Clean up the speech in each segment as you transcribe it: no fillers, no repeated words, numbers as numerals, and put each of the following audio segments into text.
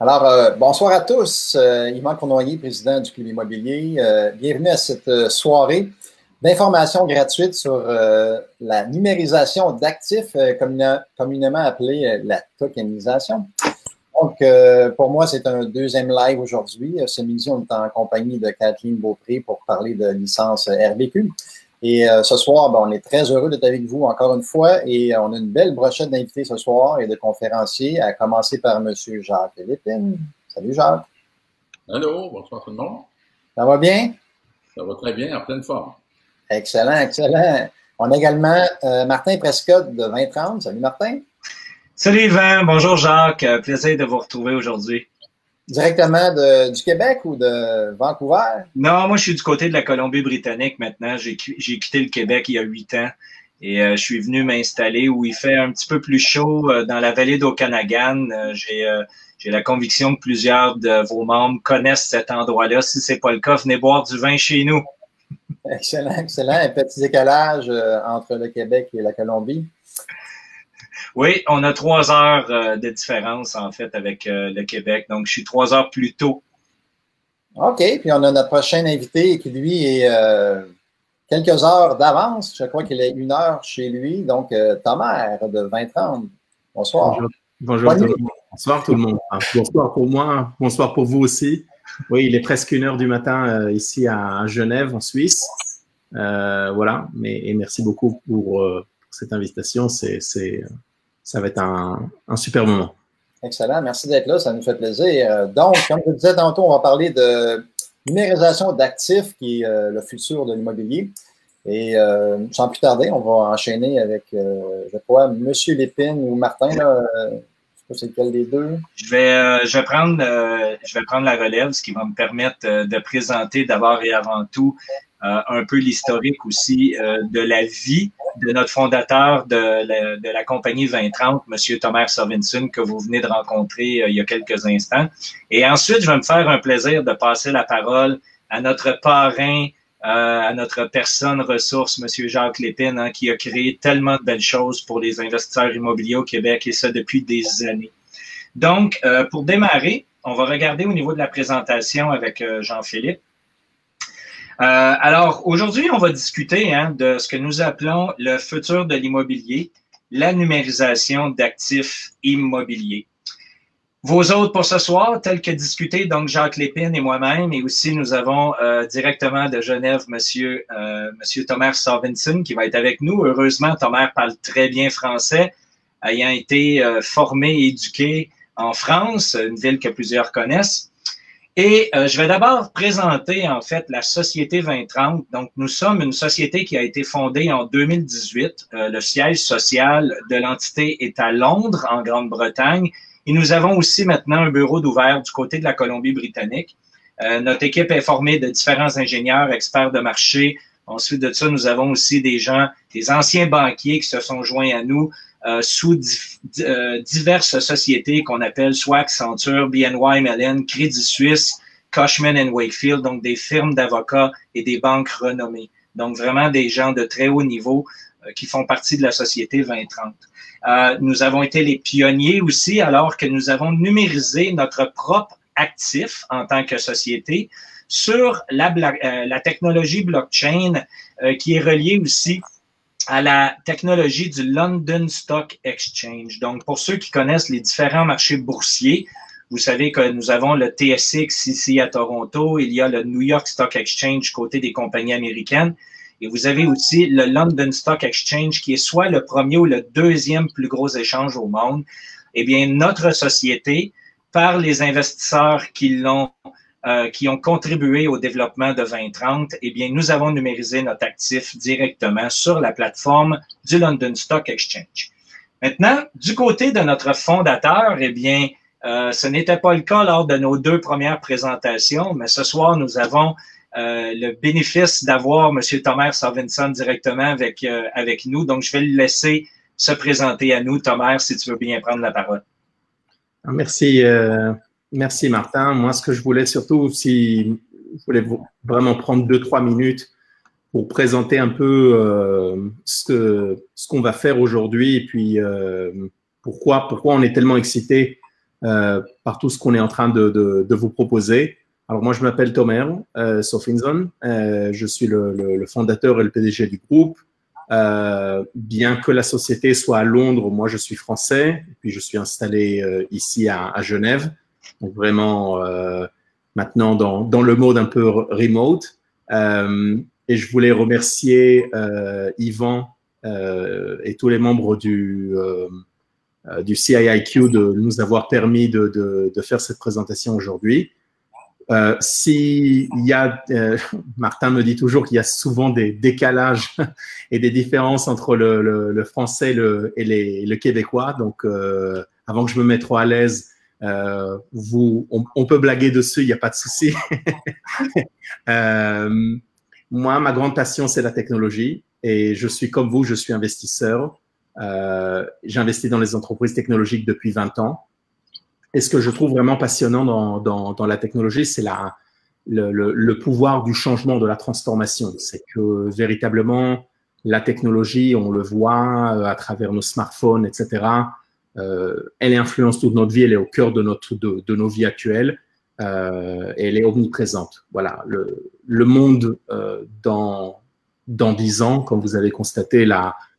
Alors, bonsoir à tous. Yvan Cournoyer, président du Club immobilier. Bienvenue à cette soirée d'informations gratuites sur la numérisation d'actifs, communément appelée la tokenisation. Donc, pour moi, c'est un deuxième live aujourd'hui. Ce midi, on est en compagnie de Kathleen Beaupré pour parler de licence RBQ. Et ce soir, on est très heureux d'être avec vous encore une fois et on a une belle brochette d'invités ce soir et de conférenciers, à commencer par M. Jacques Lépine. Salut Jacques. Allô, bonsoir tout le monde. Ça va bien? Ça va très bien, en pleine forme. Excellent, excellent. On a également Martin Prescott de 2030. Salut Martin. Salut Yvan, bonjour Jacques, plaisir de vous retrouver aujourd'hui. Directement du Québec ou de Vancouver? Non, moi je suis du côté de la Colombie-Britannique maintenant. J'ai quitté le Québec il y a 8 ans et je suis venu m'installer où il fait un petit peu plus chaud dans la vallée d'Okanagan. J'ai la conviction que plusieurs de vos membres connaissent cet endroit-là. Si c'est pas le cas, venez boire du vin chez nous. Excellent, excellent. Un petit décalage entre le Québec et la Colombie. Oui, on a 3 heures de différence, en fait, avec le Québec. Donc, je suis 3 heures plus tôt. OK. Puis, on a notre prochain invité qui, lui, est quelques heures d'avance. Je crois qu'il est 1 heure chez lui. Donc, Thomas de 2030. Bonsoir. Bonjour tout le monde. Bonsoir tout le monde. Bonsoir pour moi. Bonsoir pour vous aussi. Oui, il est presque 1 heure du matin ici à Genève, en Suisse. Voilà. Et merci beaucoup pour cette invitation. Ça va être un super moment. Excellent. Merci d'être là. Ça nous fait plaisir. Donc, comme je le disais tantôt, on va parler de numérisation d'actifs qui est le futur de l'immobilier. Et sans plus tarder, on va enchaîner avec, je crois, M. Lépine ou Martin. Là, je ne sais pas c'est lequel des deux. Je vais prendre la relève, ce qui va me permettre de présenter d'abord et avant tout un peu l'historique aussi de la vie de notre fondateur de la compagnie 2030, M. Thomas Sovinson, que vous venez de rencontrer il y a quelques instants. Et ensuite, je vais me faire un plaisir de passer la parole à notre parrain, à notre personne ressource, M. Jacques Lépine, hein, qui a créé tellement de belles choses pour les investisseurs immobiliers au Québec, et ça depuis des années. Donc, pour démarrer, on va regarder au niveau de la présentation avec Jean-Philippe. Alors, aujourd'hui, on va discuter de ce que nous appelons le futur de l'immobilier, la numérisation d'actifs immobiliers. Vos hôtes pour ce soir, tels que discutés, donc Jacques Lépine et moi-même, et aussi nous avons directement de Genève Monsieur Thomas Sovinson qui va être avec nous. Heureusement, Thomas parle très bien français, ayant été formé et éduqué en France, une ville que plusieurs connaissent. Et je vais d'abord présenter en fait la Société 2030. Donc, nous sommes une société qui a été fondée en 2018. Le siège social de l'entité est à Londres, en Grande-Bretagne. Et nous avons aussi maintenant un bureau d'ouvert du côté de la Colombie-Britannique. Notre équipe est formée de différents ingénieurs, experts de marché. Ensuite de ça, nous avons aussi des anciens banquiers qui se sont joints à nous sous diverses sociétés qu'on appelle soit Accenture, BNY Mellon, Crédit Suisse, Cushman & Wakefield, donc des firmes d'avocats et des banques renommées. Donc vraiment des gens de très haut niveau qui font partie de la Société 2030. Nous avons été les pionniers aussi alors que nous avons numérisé notre propre actif en tant que société sur la technologie blockchain qui est reliée aussi à la technologie du London Stock Exchange. Donc, pour ceux qui connaissent les différents marchés boursiers, vous savez que nous avons le TSX ici à Toronto, il y a le New York Stock Exchange côté des compagnies américaines, et vous avez aussi le London Stock Exchange qui est soit le premier ou le deuxième plus gros échange au monde. Eh bien, notre société, par les investisseurs qui ont contribué au développement de 2030, eh bien, nous avons numérisé notre actif directement sur la plateforme du London Stock Exchange. Maintenant, du côté de notre fondateur, eh bien, ce n'était pas le cas lors de nos 2 premières présentations, mais ce soir, nous avons le bénéfice d'avoir M. Thomas Sovinson directement avec nous. Donc, je vais le laisser se présenter à nous. Thomas, si tu veux bien prendre la parole. Merci. Merci Martin. Moi, ce que je voulais surtout, je voulais vraiment prendre 2-3 minutes pour présenter un peu ce qu'on va faire aujourd'hui et puis pourquoi on est tellement excité par tout ce qu'on est en train de vous proposer. Alors moi, je m'appelle Tomer Sofinson, je suis le fondateur et le PDG du groupe. Bien que la société soit à Londres, moi je suis français, et puis je suis installé ici à Genève, donc vraiment maintenant dans le mode un peu remote. Et je voulais remercier Yvan et tous les membres du CIIQ de nous avoir permis de faire cette présentation aujourd'hui. Martin me dit toujours qu'il y a souvent des décalages et des différences entre le français et le québécois. Donc, avant que je me mette trop à l'aise, on peut blaguer dessus, il n'y a pas de souci. Moi, ma grande passion, c'est la technologie et je suis comme vous, je suis investisseur. J'investis dans les entreprises technologiques depuis 20 ans. Et ce que je trouve vraiment passionnant dans la technologie, c'est le pouvoir du changement, de la transformation. C'est que véritablement, la technologie, on le voit à travers nos smartphones, etc., elle influence toute notre vie, elle est au cœur de nos vies actuelles, et elle est omniprésente. Voilà, le monde dans 10 ans, comme vous avez constaté,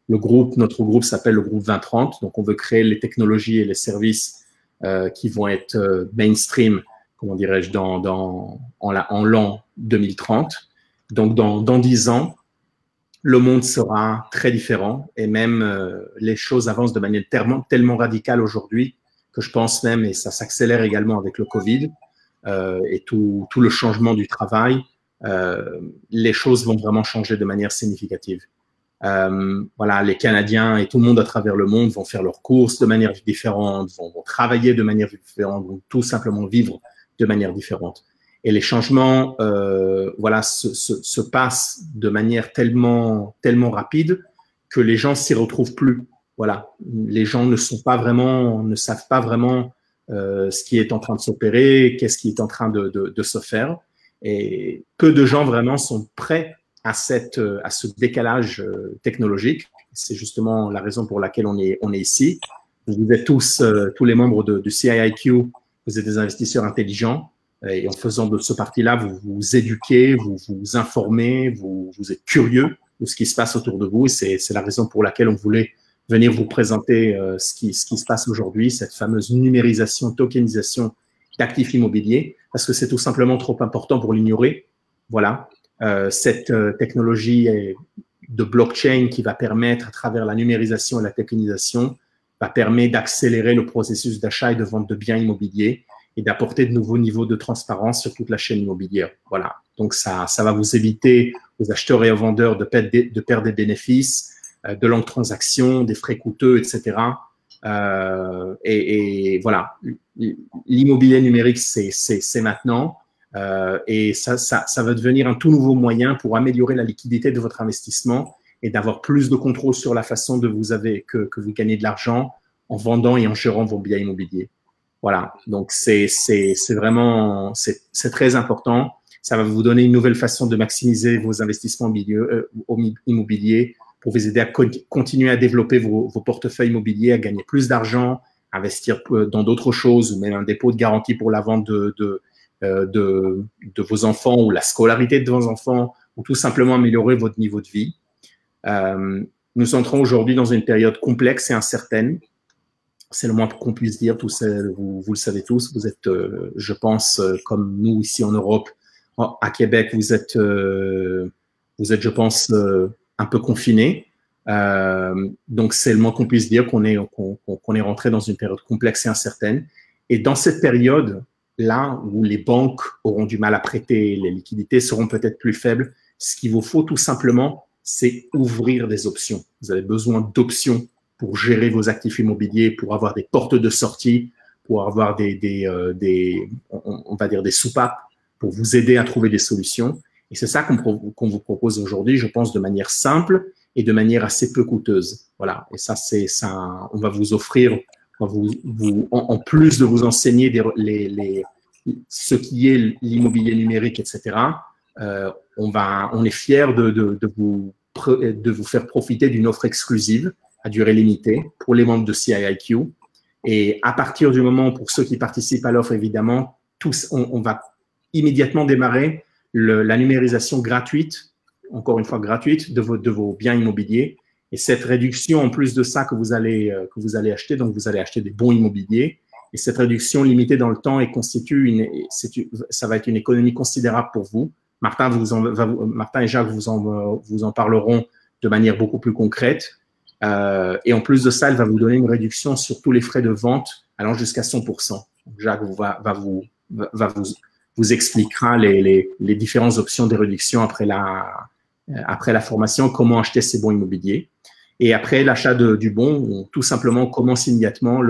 notre groupe s'appelle le groupe 2030, donc on veut créer les technologies et les services qui vont être mainstream, comment dirais-je, en l'an 2030. Donc, dans 10 ans, le monde sera très différent et même les choses avancent de manière tellement radicale aujourd'hui que je pense même, et ça s'accélère également avec le Covid et tout le changement du travail, les choses vont vraiment changer de manière significative. Voilà, les Canadiens et tout le monde à travers le monde vont faire leurs courses de manière différente, vont travailler de manière différente, vont tout simplement vivre de manière différente. Et les changements, voilà, se passent de manière tellement rapide que les gens s'y retrouvent plus. Voilà, les gens ne savent pas vraiment ce qui est en train de s'opérer, qu'est-ce qui est en train de se faire. Et peu de gens vraiment sont prêts à ce décalage technologique. C'est justement la raison pour laquelle on est ici. Vous êtes tous les membres du CIIQ, vous êtes des investisseurs intelligents et en faisant de ce parti-là, vous vous éduquez, vous vous informez, vous êtes curieux de ce qui se passe autour de vous. Et c'est la raison pour laquelle on voulait venir vous présenter ce qui se passe aujourd'hui, cette fameuse numérisation, tokenisation d'actifs immobiliers, parce que c'est tout simplement trop important pour l'ignorer. Voilà. Cette technologie de blockchain qui va permettre, à travers la numérisation et la tokenisation, va permettre d'accélérer le processus d'achat et de vente de biens immobiliers et d'apporter de nouveaux niveaux de transparence sur toute la chaîne immobilière. Voilà. Donc, ça va vous éviter, aux acheteurs et aux vendeurs, de perdre des bénéfices, de longues transactions, des frais coûteux, etc. Et voilà. L'immobilier numérique, c'est maintenant. Et ça va devenir un tout nouveau moyen pour améliorer la liquidité de votre investissement et d'avoir plus de contrôle sur la façon que vous gagnez de l'argent en vendant et en gérant vos biens immobiliers. Voilà, donc c'est vraiment très important. Ça va vous donner une nouvelle façon de maximiser vos investissements immobiliers pour vous aider à continuer à développer vos portefeuilles immobiliers, à gagner plus d'argent, investir dans d'autres choses ou même un dépôt de garantie pour la vente de vos enfants ou la scolarité de vos enfants ou tout simplement améliorer votre niveau de vie. Nous entrons aujourd'hui dans une période complexe et incertaine. C'est le moins qu'on puisse dire. Vous le savez tous. Vous êtes, je pense, comme nous ici en Europe, à Québec, vous êtes, je pense, un peu confinés. Donc, c'est le moins qu'on puisse dire qu'on est rentré dans une période complexe et incertaine. Et dans cette période, là où les banques auront du mal à prêter, les liquidités seront peut-être plus faibles, ce qu'il vous faut tout simplement, c'est ouvrir des options. Vous avez besoin d'options pour gérer vos actifs immobiliers, pour avoir des portes de sortie, pour avoir on va dire des soupapes, pour vous aider à trouver des solutions. Et c'est ça qu'on vous propose aujourd'hui, je pense, de manière simple et de manière assez peu coûteuse. Voilà. Et ça, on va vous offrir, en plus de vous enseigner ce qui est l'immobilier numérique, etc. On est fiers de vous faire profiter d'une offre exclusive à durée limitée pour les membres de CIIQ Et à partir du moment, pour ceux qui participent à l'offre, évidemment, on va immédiatement démarrer la numérisation gratuite, encore une fois gratuite, de vos biens immobiliers. Et cette réduction, en plus de ça que vous allez acheter, donc vous allez acheter des bons immobiliers. Et cette réduction limitée dans le temps ça va être une économie considérable pour vous. Martin et Jacques vous en parleront de manière beaucoup plus concrète. Et en plus de ça, elle va vous donner une réduction sur tous les frais de vente allant jusqu'à 100%. Jacques vous expliquera les différentes options de réduction après la formation, comment acheter ces bons immobiliers. Et après l'achat du bon, tout simplement, on commence immédiatement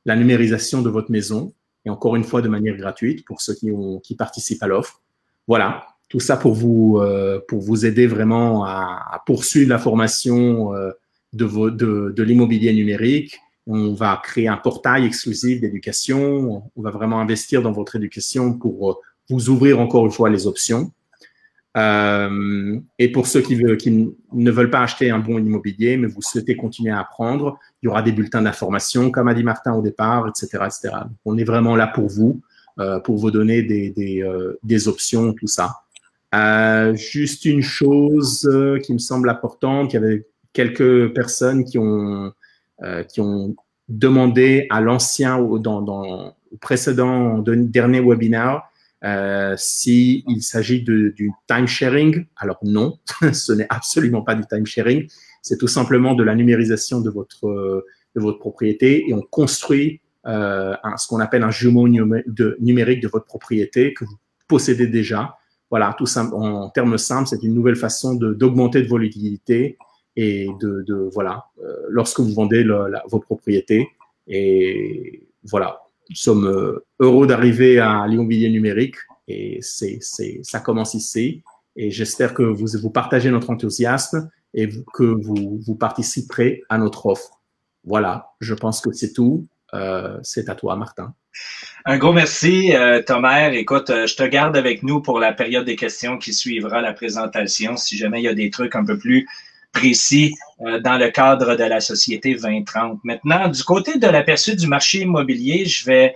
la numérisation de votre maison, et encore une fois de manière gratuite pour ceux qui participent à l'offre. Voilà, tout ça pour vous aider vraiment à poursuivre la formation de l'immobilier numérique. On va créer un portail exclusif d'éducation. On va vraiment investir dans votre éducation pour vous ouvrir encore une fois les options. Et pour ceux qui ne veulent pas acheter un bon immobilier, mais vous souhaitez continuer à apprendre, il y aura des bulletins d'information, comme a dit Martin au départ, etc., etc. Donc, on est vraiment là pour vous donner des options, tout ça. Juste une chose qui me semble importante, il y avait quelques personnes qui ont demandé à au précédent dernier webinaire s'il s'agit du time sharing. Alors non, ce n'est absolument pas du time sharing. C'est tout simplement de la numérisation de votre propriété, et on construit ce qu'on appelle un jumeau numérique de votre propriété que vous possédez déjà. Voilà, tout simple, en termes simples, c'est une nouvelle façon d'augmenter de vos liquidités et lorsque vous vendez vos propriétés. Et voilà, nous sommes heureux d'arriver à l'immobilier numérique, et ça commence ici. Et j'espère que vous partagez notre enthousiasme et que vous participerez à notre offre. Voilà, je pense que c'est tout. C'est à toi, Martin. Un gros merci, Thomas. Écoute, je te garde avec nous pour la période des questions qui suivra la présentation, si jamais il y a des trucs un peu plus précis dans le cadre de la Société 2030. Maintenant, du côté de l'aperçu du marché immobilier, je vais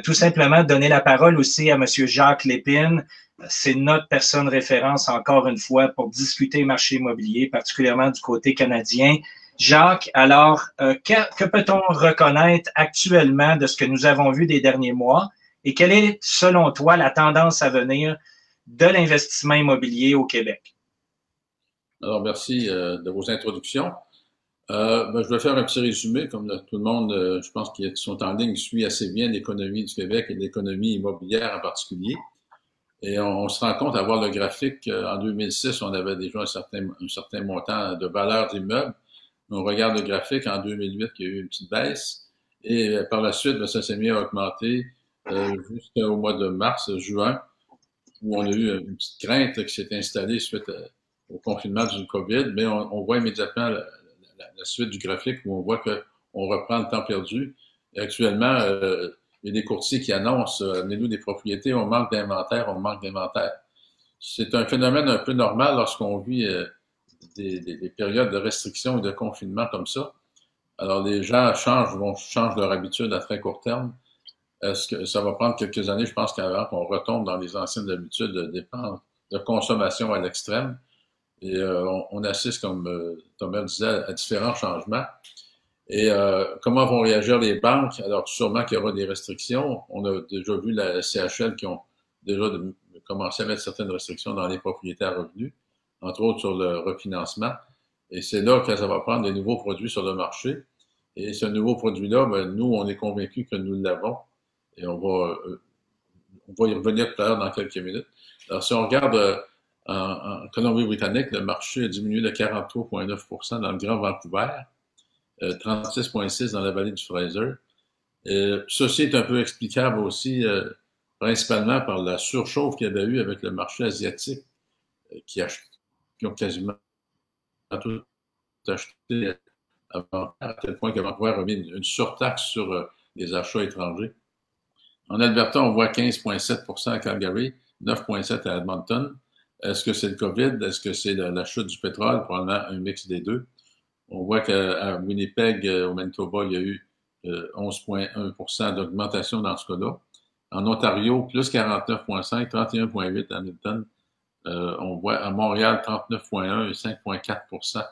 tout simplement donner la parole aussi à M. Jacques Lépine. C'est notre personne référence, encore une fois, pour discuter marché immobilier, particulièrement du côté canadien. Jacques, alors, que peut-on reconnaître actuellement de ce que nous avons vu des derniers mois, et quelle est, selon toi, la tendance à venir de l'investissement immobilier au Québec? Alors, merci de vos introductions. Je vais faire un petit résumé, comme tout le monde, je pense qu'ils sont en ligne, suit assez bien l'économie du Québec et l'économie immobilière en particulier. Et on se rend compte, à voir le graphique, en 2006, on avait déjà un certain montant de valeur d'immeubles. On regarde le graphique, en 2008, il y a eu une petite baisse. Et par la suite, ça s'est mis à augmenter jusqu'au mois de mars, juin, où on a eu une petite crainte qui s'est installée suite au confinement du COVID. Mais on voit immédiatement la suite du graphique, où on voit qu'on reprend le temps perdu. Et actuellement, il y a des courtiers qui annoncent « Amenez-nous des propriétés, on manque d'inventaire, on manque d'inventaire ». C'est un phénomène un peu normal lorsqu'on vit des périodes de restriction ou de confinement comme ça. Alors, les gens changent leur habitude à très court terme. Est-ce que ça va prendre quelques années, je pense, qu'avant qu'on retombe dans les anciennes habitudes de dépenses, de consommation à l'extrême. Et on assiste, comme Thomas disait, à différents changements. Et comment vont réagir les banques? Alors, sûrement qu'il y aura des restrictions. On a déjà vu la CHL qui ont déjà commencé à mettre certaines restrictions dans les propriétés à revenus, entre autres sur le refinancement. Et c'est là que ça va prendre des nouveaux produits sur le marché. Et ce nouveau produit-là, nous, on est convaincus que nous l'avons. Et on va y revenir tout à l'heure dans quelques minutes. Alors, si on regarde en Colombie-Britannique, le marché a diminué de 43,9% dans le Grand Vancouver, 36,6% dans la vallée du Fraser. Ceci est un peu explicable aussi, principalement par la surchauffe qu'il y avait eu avec le marché asiatique, qui ont quasiment tout acheté avant, à tel point que Vancouver a mis une surtaxe sur les achats étrangers. En Alberta, on voit 15,7% à Calgary, 9,7% à Edmonton. Est-ce que c'est le COVID? Est-ce que c'est la chute du pétrole? Probablement un mix des deux. On voit qu'à Winnipeg, au Manitoba, il y a eu 11,1 % d'augmentation dans ce cas-là. En Ontario, plus 49,5, 31,8 à Hamilton. On voit à Montréal 39,1 et 5,4 %.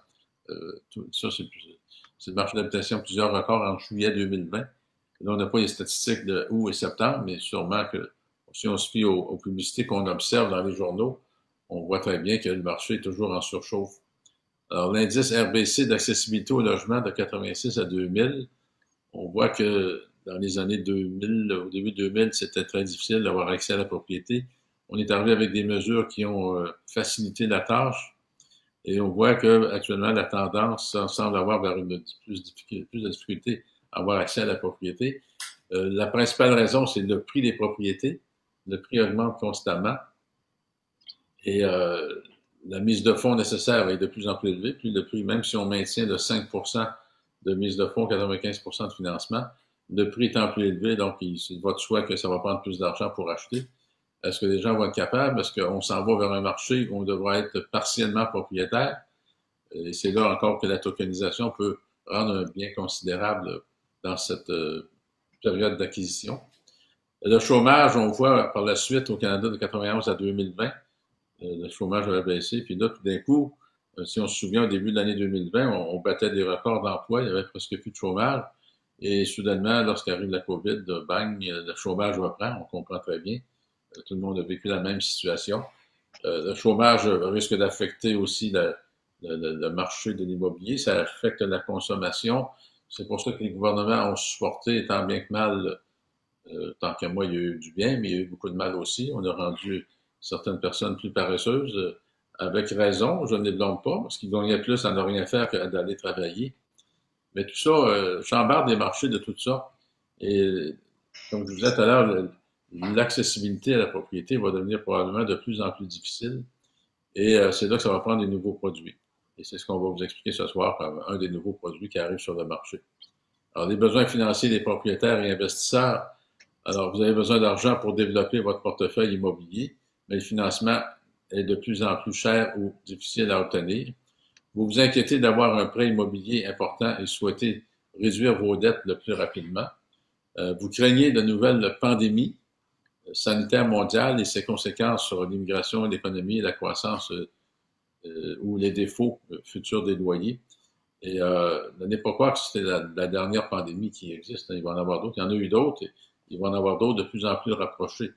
Ça, c'est le marché d'habitation, plusieurs records en juillet 2020. Là, on n'a pas les statistiques de août et septembre, mais sûrement que si on se fie aux publicités qu'on observe dans les journaux, on voit très bien que le marché est toujours en surchauffe. Alors, l'indice RBC d'accessibilité au logement de 86 à 2000, on voit que dans les années 2000, au début 2000, c'était très difficile d'avoir accès à la propriété. On est arrivé avec des mesures qui ont facilité la tâche et on voit que actuellement la tendance semble avoir vers plus de difficulté à avoir accès à la propriété. La principale raison, c'est le prix des propriétés. Le prix augmente constamment et la mise de fonds nécessaire est de plus en plus élevée. Puis le prix, même si on maintient le 5 % de mise de fonds, 95 % de financement, le prix étant plus élevé, donc il va de soi que ça va prendre plus d'argent pour acheter. Est-ce que les gens vont être capables? Est-ce qu'on s'en va vers un marché où on devra être partiellement propriétaire? Et c'est là encore que la tokenisation peut rendre un bien considérable dans cette période d'acquisition. Le chômage, on voit par la suite au Canada de 91 à 2020, le chômage avait baissé. Puis là, tout d'un coup, si on se souvient, au début de l'année 2020, on battait des records d'emploi, il y avait presque plus de chômage. Et soudainement, lorsqu'arrive la COVID, bang, le chômage reprend, on comprend très bien. Tout le monde a vécu la même situation. Le chômage risque d'affecter aussi le marché de l'immobilier, ça affecte la consommation. C'est pour ça que les gouvernements ont supporté, tant bien que mal, tant qu'à moi, il y a eu du bien, mais il y a eu beaucoup de mal aussi. On a rendu certaines personnes plus paresseuses, avec raison, je ne les blâme pas, parce qu'ils gagnaient plus à ne rien faire qu'à d'aller travailler. Mais tout ça, chambarde des marchés de tout ça. Et comme je vous disais tout à l'heure, l'accessibilité à la propriété va devenir probablement de plus en plus difficile. Et c'est là que ça va prendre des nouveaux produits. Et c'est ce qu'on va vous expliquer ce soir comme un des nouveaux produits qui arrive sur le marché. Alors, les besoins financiers des propriétaires et investisseurs. Alors, vous avez besoin d'argent pour développer votre portefeuille immobilier, mais le financement est de plus en plus cher ou difficile à obtenir. Vous vous inquiétez d'avoir un prêt immobilier important et souhaitez réduire vos dettes le plus rapidement. Vous craignez de nouvelles pandémies sanitaires mondiales et ses conséquences sur l'immigration, l'économie et la croissance ou les défauts futurs des loyers. Et ne n'allez pas croire que c'était la dernière pandémie qui existe. Il va en avoir d'autres. Il y en a eu d'autres. Et il va en avoir d'autres de plus en plus rapprochés.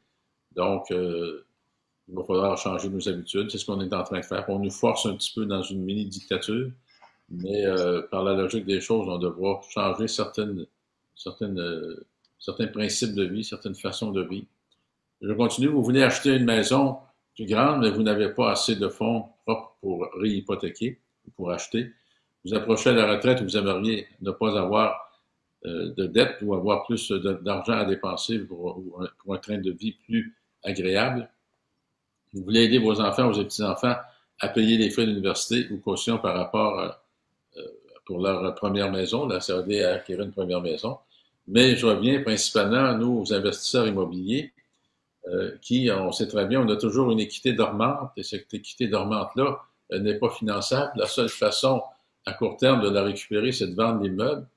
Donc, il va falloir changer nos habitudes. C'est ce qu'on est en train de faire. On nous force un petit peu dans une mini-dictature, mais par la logique des choses, on devra changer certains principes de vie, certaines façons de vivre. Je continue. Vous voulez acheter une maison plus grande, mais vous n'avez pas assez de fonds propres pour réhypothéquer ou pour acheter. Vous approchez à la retraite où vous aimeriez ne pas avoir de dette ou avoir plus d'argent à dépenser pour un train de vie plus agréable. Vous voulez aider vos enfants ou vos petits-enfants à payer les frais d'université ou caution par rapport pour leur première maison. Là, ça va aider à acquérir une première maison. Mais je reviens principalement, nous, aux investisseurs immobiliers, qui, on sait très bien, on a toujours une équité dormante, et cette équité dormante-là n'est pas finançable. La seule façon, à court terme, de la récupérer, c'est de vendre l'immeuble.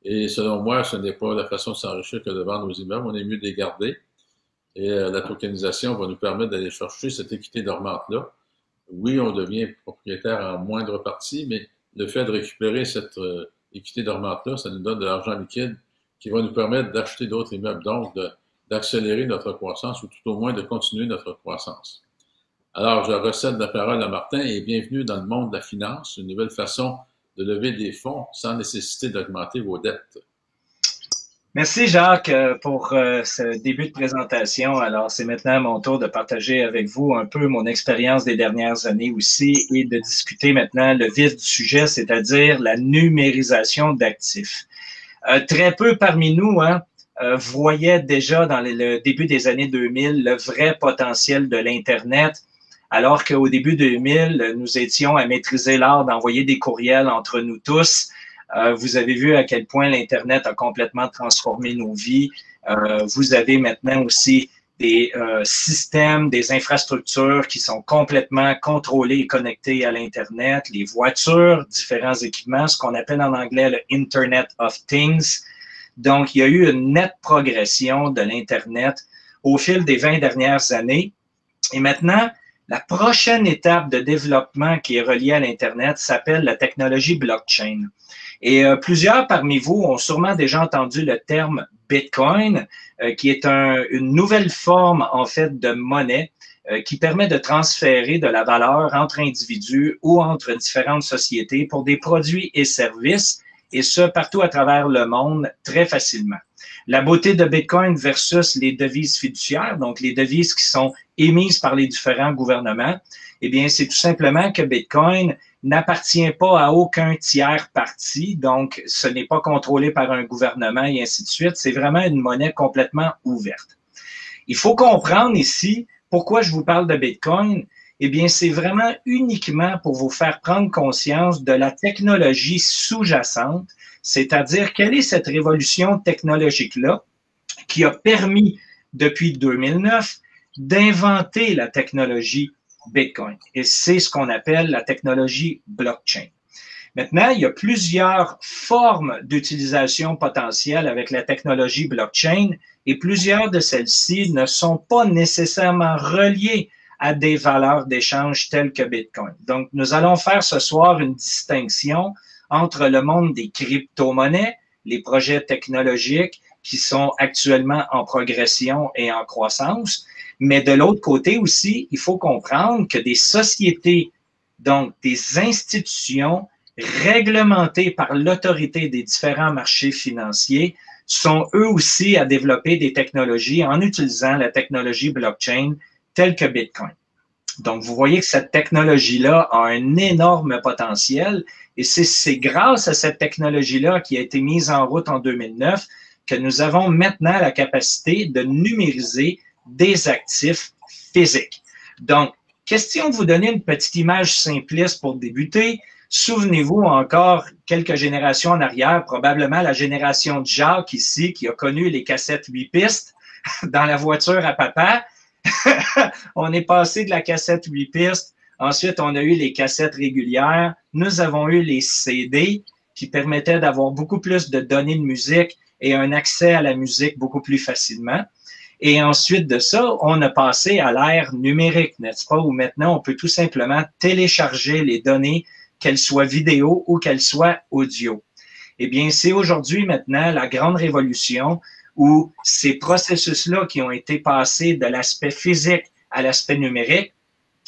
Et selon moi, ce n'est pas la façon de s'enrichir que de vendre nos immeubles. On est mieux de les garder. Et la tokenisation va nous permettre d'aller chercher cette équité dormante-là. Oui, on devient propriétaire en moindre partie, mais le fait de récupérer cette équité dormante-là, ça nous donne de l'argent liquide qui va nous permettre d'acheter d'autres immeubles, donc d'accélérer notre croissance ou tout au moins de continuer notre croissance. Alors, je recède la parole à Martin et bienvenue dans le monde de la finance, une nouvelle façon de lever des fonds sans nécessité d'augmenter vos dettes. Merci Jacques pour ce début de présentation. Alors, c'est maintenant mon tour de partager avec vous un peu mon expérience des dernières années aussi et de discuter maintenant le vif du sujet, c'est-à-dire la numérisation d'actifs. Très peu parmi nous voyaient déjà dans le début des années 2000 le vrai potentiel de l'Internet, alors qu'au début 2000, nous étions à maîtriser l'art d'envoyer des courriels entre nous tous. Vous avez vu à quel point l'Internet a complètement transformé nos vies. Vous avez maintenant aussi des systèmes, des infrastructures qui sont complètement contrôlées et connectées à l'Internet, les voitures, différents équipements, ce qu'on appelle en anglais le Internet of Things. Donc, il y a eu une nette progression de l'Internet au fil des 20 dernières années. Et maintenant, la prochaine étape de développement qui est reliée à l'Internet s'appelle la technologie blockchain. Et plusieurs parmi vous ont sûrement déjà entendu le terme Bitcoin, qui est une nouvelle forme, en fait, de monnaie qui permet de transférer de la valeur entre individus ou entre différentes sociétés pour des produits et services, et ce, partout à travers le monde, très facilement. La beauté de Bitcoin versus les devises fiduciaires, donc les devises qui sont émises par les différents gouvernements, eh bien, c'est tout simplement que Bitcoin n'appartient pas à aucun tiers parti, donc ce n'est pas contrôlé par un gouvernement et ainsi de suite. C'est vraiment une monnaie complètement ouverte. Il faut comprendre ici pourquoi je vous parle de Bitcoin. Eh bien, c'est vraiment uniquement pour vous faire prendre conscience de la technologie sous-jacente, c'est-à-dire quelle est cette révolution technologique-là qui a permis, depuis 2009, d'inventer la technologie Bitcoin. Et c'est ce qu'on appelle la technologie blockchain. Maintenant, il y a plusieurs formes d'utilisation potentielle avec la technologie blockchain et plusieurs de celles-ci ne sont pas nécessairement reliées à des valeurs d'échange telles que Bitcoin. Donc, nous allons faire ce soir une distinction entre le monde des crypto-monnaies, les projets technologiques qui sont actuellement en progression et en croissance, mais de l'autre côté aussi, il faut comprendre que des sociétés, donc des institutions réglementées par l'autorité des différents marchés financiers, sont eux aussi à développer des technologies en utilisant la technologie blockchain telle que Bitcoin. Donc, vous voyez que cette technologie-là a un énorme potentiel et c'est grâce à cette technologie-là qui a été mise en route en 2009 que nous avons maintenant la capacité de numériser des actifs physiques. Donc, question de vous donner une petite image simpliste pour débuter. Souvenez-vous encore quelques générations en arrière, probablement la génération de Jacques ici qui a connu les cassettes 8 pistes dans la voiture à papa. On est passé de la cassette 8 pistes. Ensuite, on a eu les cassettes régulières. Nous avons eu les CD qui permettaient d'avoir beaucoup plus de données de musique et un accès à la musique beaucoup plus facilement. Et ensuite de ça, on a passé à l'ère numérique, n'est-ce pas, où maintenant on peut tout simplement télécharger les données, qu'elles soient vidéo ou qu'elles soient audio. Eh bien, c'est aujourd'hui maintenant la grande révolution où ces processus-là qui ont été passés de l'aspect physique à l'aspect numérique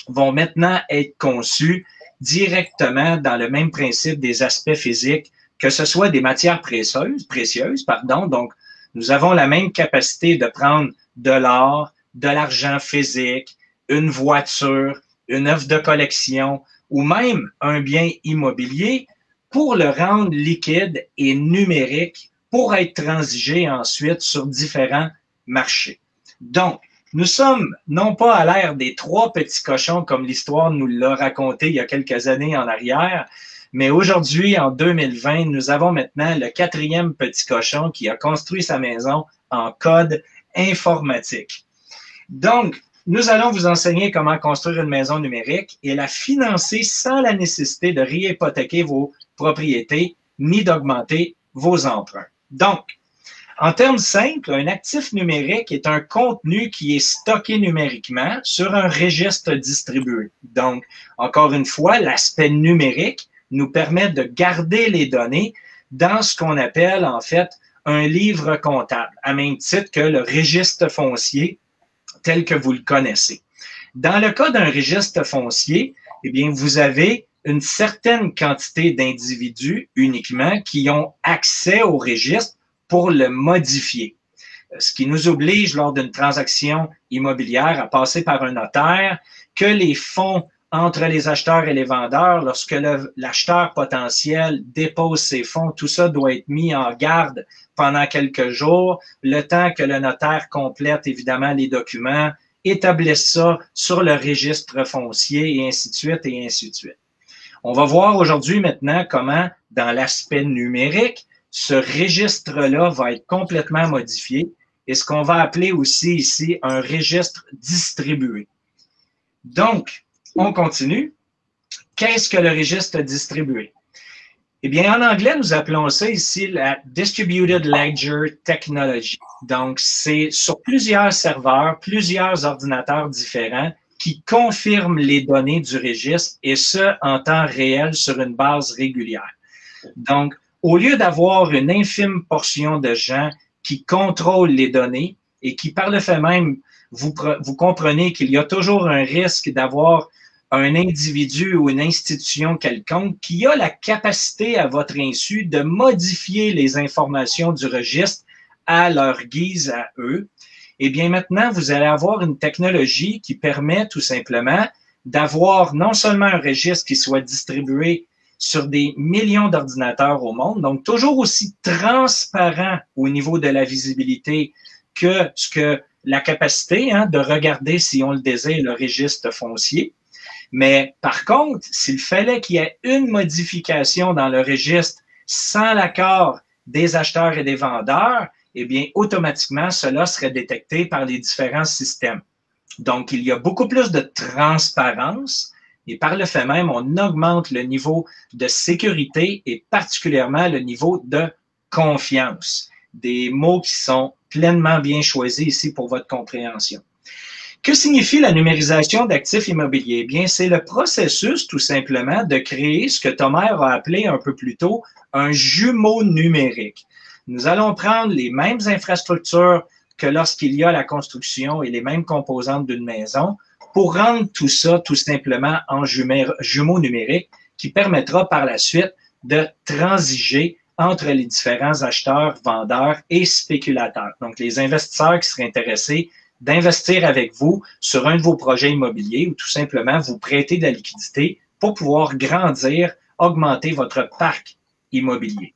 vont maintenant être conçus directement dans le même principe des aspects physiques, que ce soit des matières précieuses, donc nous avons la même capacité de prendre de l'or, de l'argent physique, une voiture, une œuvre de collection ou même un bien immobilier pour le rendre liquide et numérique pour être transigé ensuite sur différents marchés. Donc, nous sommes non pas à l'ère des 3 petits cochons comme l'histoire nous l'a raconté il y a quelques années en arrière, mais aujourd'hui, en 2020, nous avons maintenant le 4e petit cochon qui a construit sa maison en code informatique. Donc, nous allons vous enseigner comment construire une maison numérique et la financer sans la nécessité de réhypothéquer vos propriétés ni d'augmenter vos emprunts. Donc, en termes simples, un actif numérique est un contenu qui est stocké numériquement sur un registre distribué. Donc, encore une fois, l'aspect numérique nous permet de garder les données dans ce qu'on appelle en fait un livre comptable, à même titre que le registre foncier tel que vous le connaissez. Dans le cas d'un registre foncier, eh bien, vous avez une certaine quantité d'individus uniquement qui ont accès au registre pour le modifier. Ce qui nous oblige, lors d'une transaction immobilière, à passer par un notaire, que les fonds entre les acheteurs et les vendeurs, lorsque l'acheteur potentiel dépose ses fonds, tout ça doit être mis en garde pendant quelques jours, le temps que le notaire complète évidemment les documents, établisse ça sur le registre foncier et ainsi de suite et ainsi de suite. On va voir aujourd'hui maintenant comment, dans l'aspect numérique, ce registre-là va être complètement modifié et ce qu'on va appeler aussi ici un registre distribué. Donc, on continue. Qu'est-ce que le registre distribué? Eh bien, en anglais, nous appelons ça ici la Distributed Ledger Technology. Donc, c'est sur plusieurs serveurs, plusieurs ordinateurs différents qui confirment les données du registre et ce, en temps réel sur une base régulière. Donc, au lieu d'avoir une infime portion de gens qui contrôlent les données et qui, par le fait même, vous comprenez qu'il y a toujours un risque d'avoir un individu ou une institution quelconque qui a la capacité à votre insu de modifier les informations du registre à leur guise à eux, eh bien maintenant, vous allez avoir une technologie qui permet tout simplement d'avoir non seulement un registre qui soit distribué sur des millions d'ordinateurs au monde, donc toujours aussi transparent au niveau de la visibilité que ce que la capacité de regarder, si on le désire, le registre foncier. Mais par contre, s'il fallait qu'il y ait une modification dans le registre sans l'accord des acheteurs et des vendeurs, eh bien, automatiquement, cela serait détecté par les différents systèmes. Donc, il y a beaucoup plus de transparence et par le fait même, on augmente le niveau de sécurité et particulièrement le niveau de confiance. Des mots qui sont pleinement bien choisis ici pour votre compréhension. Que signifie la numérisation d'actifs immobiliers? Eh bien, c'est le processus, tout simplement, de créer ce que Thomas a appelé un peu plus tôt un jumeau numérique. Nous allons prendre les mêmes infrastructures que lorsqu'il y a la construction et les mêmes composantes d'une maison pour rendre tout ça, tout simplement, en jumeau numérique qui permettra par la suite de transiger entre les différents acheteurs, vendeurs et spéculateurs. Donc, les investisseurs qui seraient intéressés d'investir avec vous sur un de vos projets immobiliers ou tout simplement vous prêter de la liquidité pour pouvoir grandir, augmenter votre parc immobilier.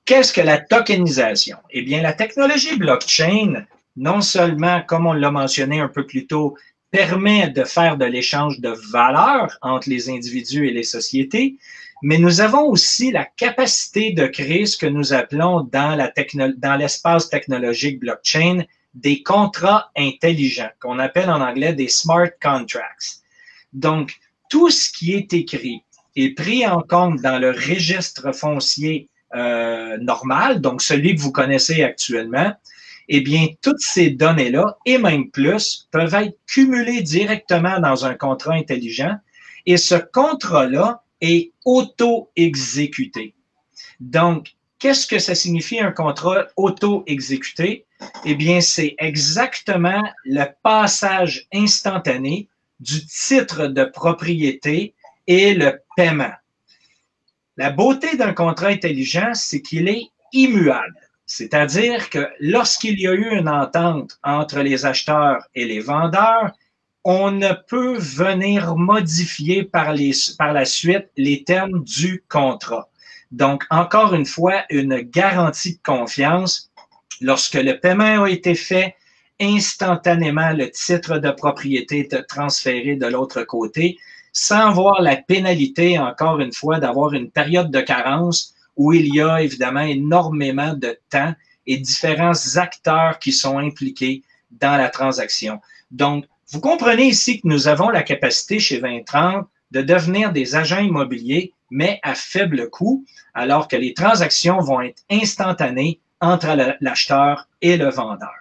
Qu'est-ce que la tokenisation? Eh bien, la technologie blockchain, non seulement, comme on l'a mentionné un peu plus tôt, permet de faire de l'échange de valeurs entre les individus et les sociétés, mais nous avons aussi la capacité de créer ce que nous appelons dans l'espace technologique blockchain des contrats intelligents, qu'on appelle en anglais des smart contracts. Donc, tout ce qui est écrit est pris en compte dans le registre foncier normal, donc celui que vous connaissez actuellement, eh bien, toutes ces données-là, et même plus, peuvent être cumulées directement dans un contrat intelligent, et ce contrat-là est auto-exécuté. Donc, qu'est-ce que ça signifie un contrat auto-exécuté? Eh bien, c'est exactement le passage instantané du titre de propriété et le paiement. La beauté d'un contrat intelligent, c'est qu'il est immuable. C'est-à-dire que lorsqu'il y a eu une entente entre les acheteurs et les vendeurs, on ne peut venir modifier par la suite les termes du contrat. Donc, encore une fois, une garantie de confiance. Lorsque le paiement a été fait, instantanément, le titre de propriété est transféré de l'autre côté, sans voir la pénalité, encore une fois, d'avoir une période de carence où il y a évidemment énormément de temps et différents acteurs qui sont impliqués dans la transaction. Donc, vous comprenez ici que nous avons la capacité chez 2030 de devenir des agents immobiliers, mais à faible coût, alors que les transactions vont être instantanées entre l'acheteur et le vendeur.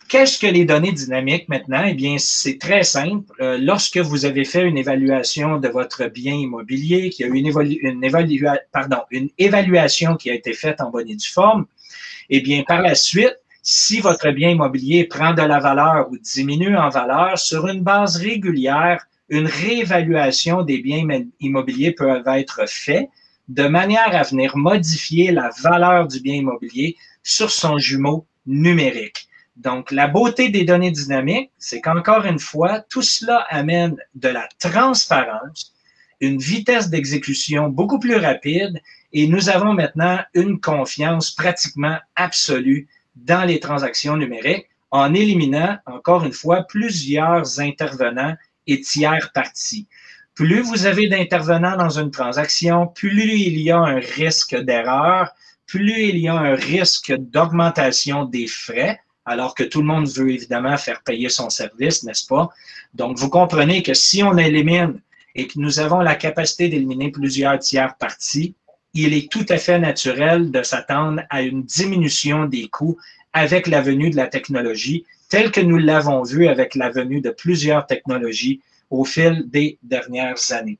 Qu'est-ce que les données dynamiques maintenant? Eh bien, c'est très simple. Lorsque vous avez fait une évaluation de votre bien immobilier, qu'il y a eu une évaluation qui a été faite en bonne et due forme, eh bien, par la suite, si votre bien immobilier prend de la valeur ou diminue en valeur, sur une base régulière, une réévaluation des biens immobiliers peut être faite de manière à venir modifier la valeur du bien immobilier sur son jumeau numérique. Donc, la beauté des données dynamiques, c'est qu'encore une fois, tout cela amène de la transparence, une vitesse d'exécution beaucoup plus rapide et nous avons maintenant une confiance pratiquement absolue dans les transactions numériques en éliminant, encore une fois, plusieurs intervenants et tiers parties. Plus vous avez d'intervenants dans une transaction, plus il y a un risque d'erreur, plus il y a un risque d'augmentation des frais, alors que tout le monde veut évidemment faire payer son service, n'est-ce pas? Donc, vous comprenez que si on élimine et que nous avons la capacité d'éliminer plusieurs tiers parties, il est tout à fait naturel de s'attendre à une diminution des coûts avec la venue de la technologie, telle que nous l'avons vu avec la venue de plusieurs technologies au fil des dernières années.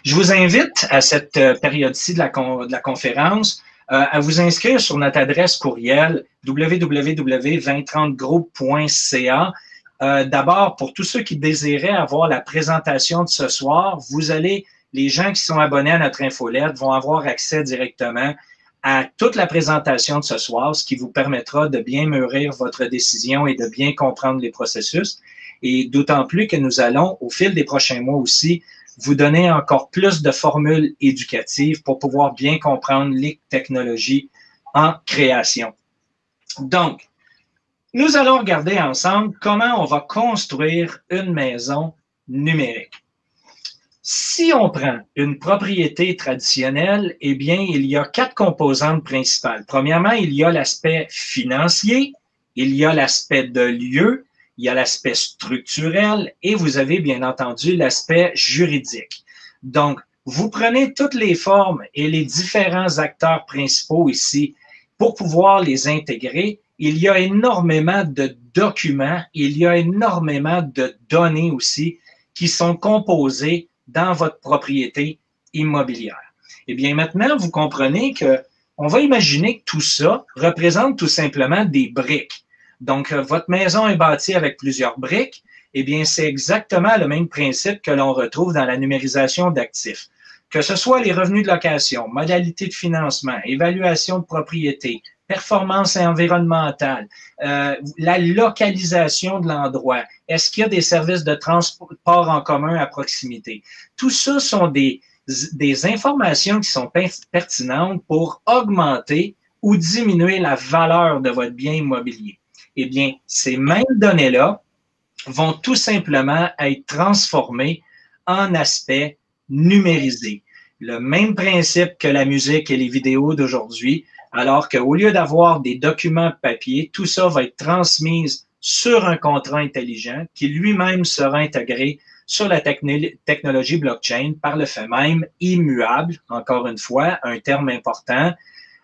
Je vous invite à cette période-ci de la conférence à vous inscrire sur notre adresse courriel www.2030group.ca. D'abord, pour tous ceux qui désiraient avoir la présentation de ce soir, les gens qui sont abonnés à notre infolette vont avoir accès directement à toute la présentation de ce soir, ce qui vous permettra de bien mûrir votre décision et de bien comprendre les processus. Et d'autant plus que nous allons, au fil des prochains mois aussi, vous donner encore plus de formules éducatives pour pouvoir bien comprendre les technologies en création. Donc, nous allons regarder ensemble comment on va construire une maison numérique. Si on prend une propriété traditionnelle, eh bien, il y a 4 composantes principales. Premièrement, il y a l'aspect financier, il y a l'aspect de lieu, il y a l'aspect structurel et vous avez bien entendu l'aspect juridique. Donc, vous prenez toutes les formes et les différents acteurs principaux ici pour pouvoir les intégrer. Il y a énormément de documents, il y a énormément de données aussi qui sont composées dans votre propriété immobilière. Eh bien, maintenant, vous comprenez que on va imaginer que tout ça représente tout simplement des briques. Donc, votre maison est bâtie avec plusieurs briques. Eh bien, c'est exactement le même principe que l'on retrouve dans la numérisation d'actifs. Que ce soit les revenus de location, modalités de financement, évaluation de propriété, performance environnementale, la localisation de l'endroit, est-ce qu'il y a des services de transport en commun à proximité? Tout ça sont des informations qui sont pertinentes pour augmenter ou diminuer la valeur de votre bien immobilier. Eh bien, ces mêmes données-là vont tout simplement être transformées en aspects numérisés. Le même principe que la musique et les vidéos d'aujourd'hui, alors qu'au lieu d'avoir des documents papier, tout ça va être transmis sur un contrat intelligent qui lui-même sera intégré sur la technologie blockchain par le fait même immuable, encore une fois, un terme important,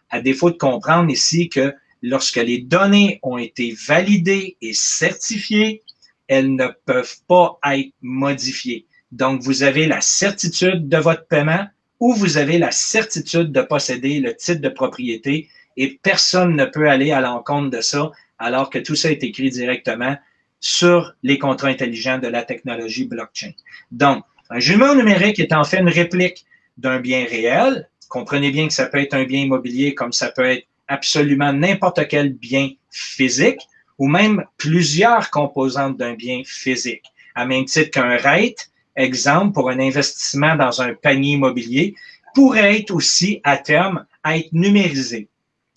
à défaut de comprendre ici que lorsque les données ont été validées et certifiées, elles ne peuvent pas être modifiées. Donc, vous avez la certitude de votre paiement ou vous avez la certitude de posséder le titre de propriété et personne ne peut aller à l'encontre de ça alors que tout ça est écrit directement sur les contrats intelligents de la technologie blockchain. Donc, un jugement numérique est en fait une réplique d'un bien réel. Comprenez bien que ça peut être un bien immobilier comme ça peut être absolument n'importe quel bien physique ou même plusieurs composantes d'un bien physique. À même titre qu'un rate, exemple, pour un investissement dans un panier immobilier, pourrait être aussi, à terme, être numérisé.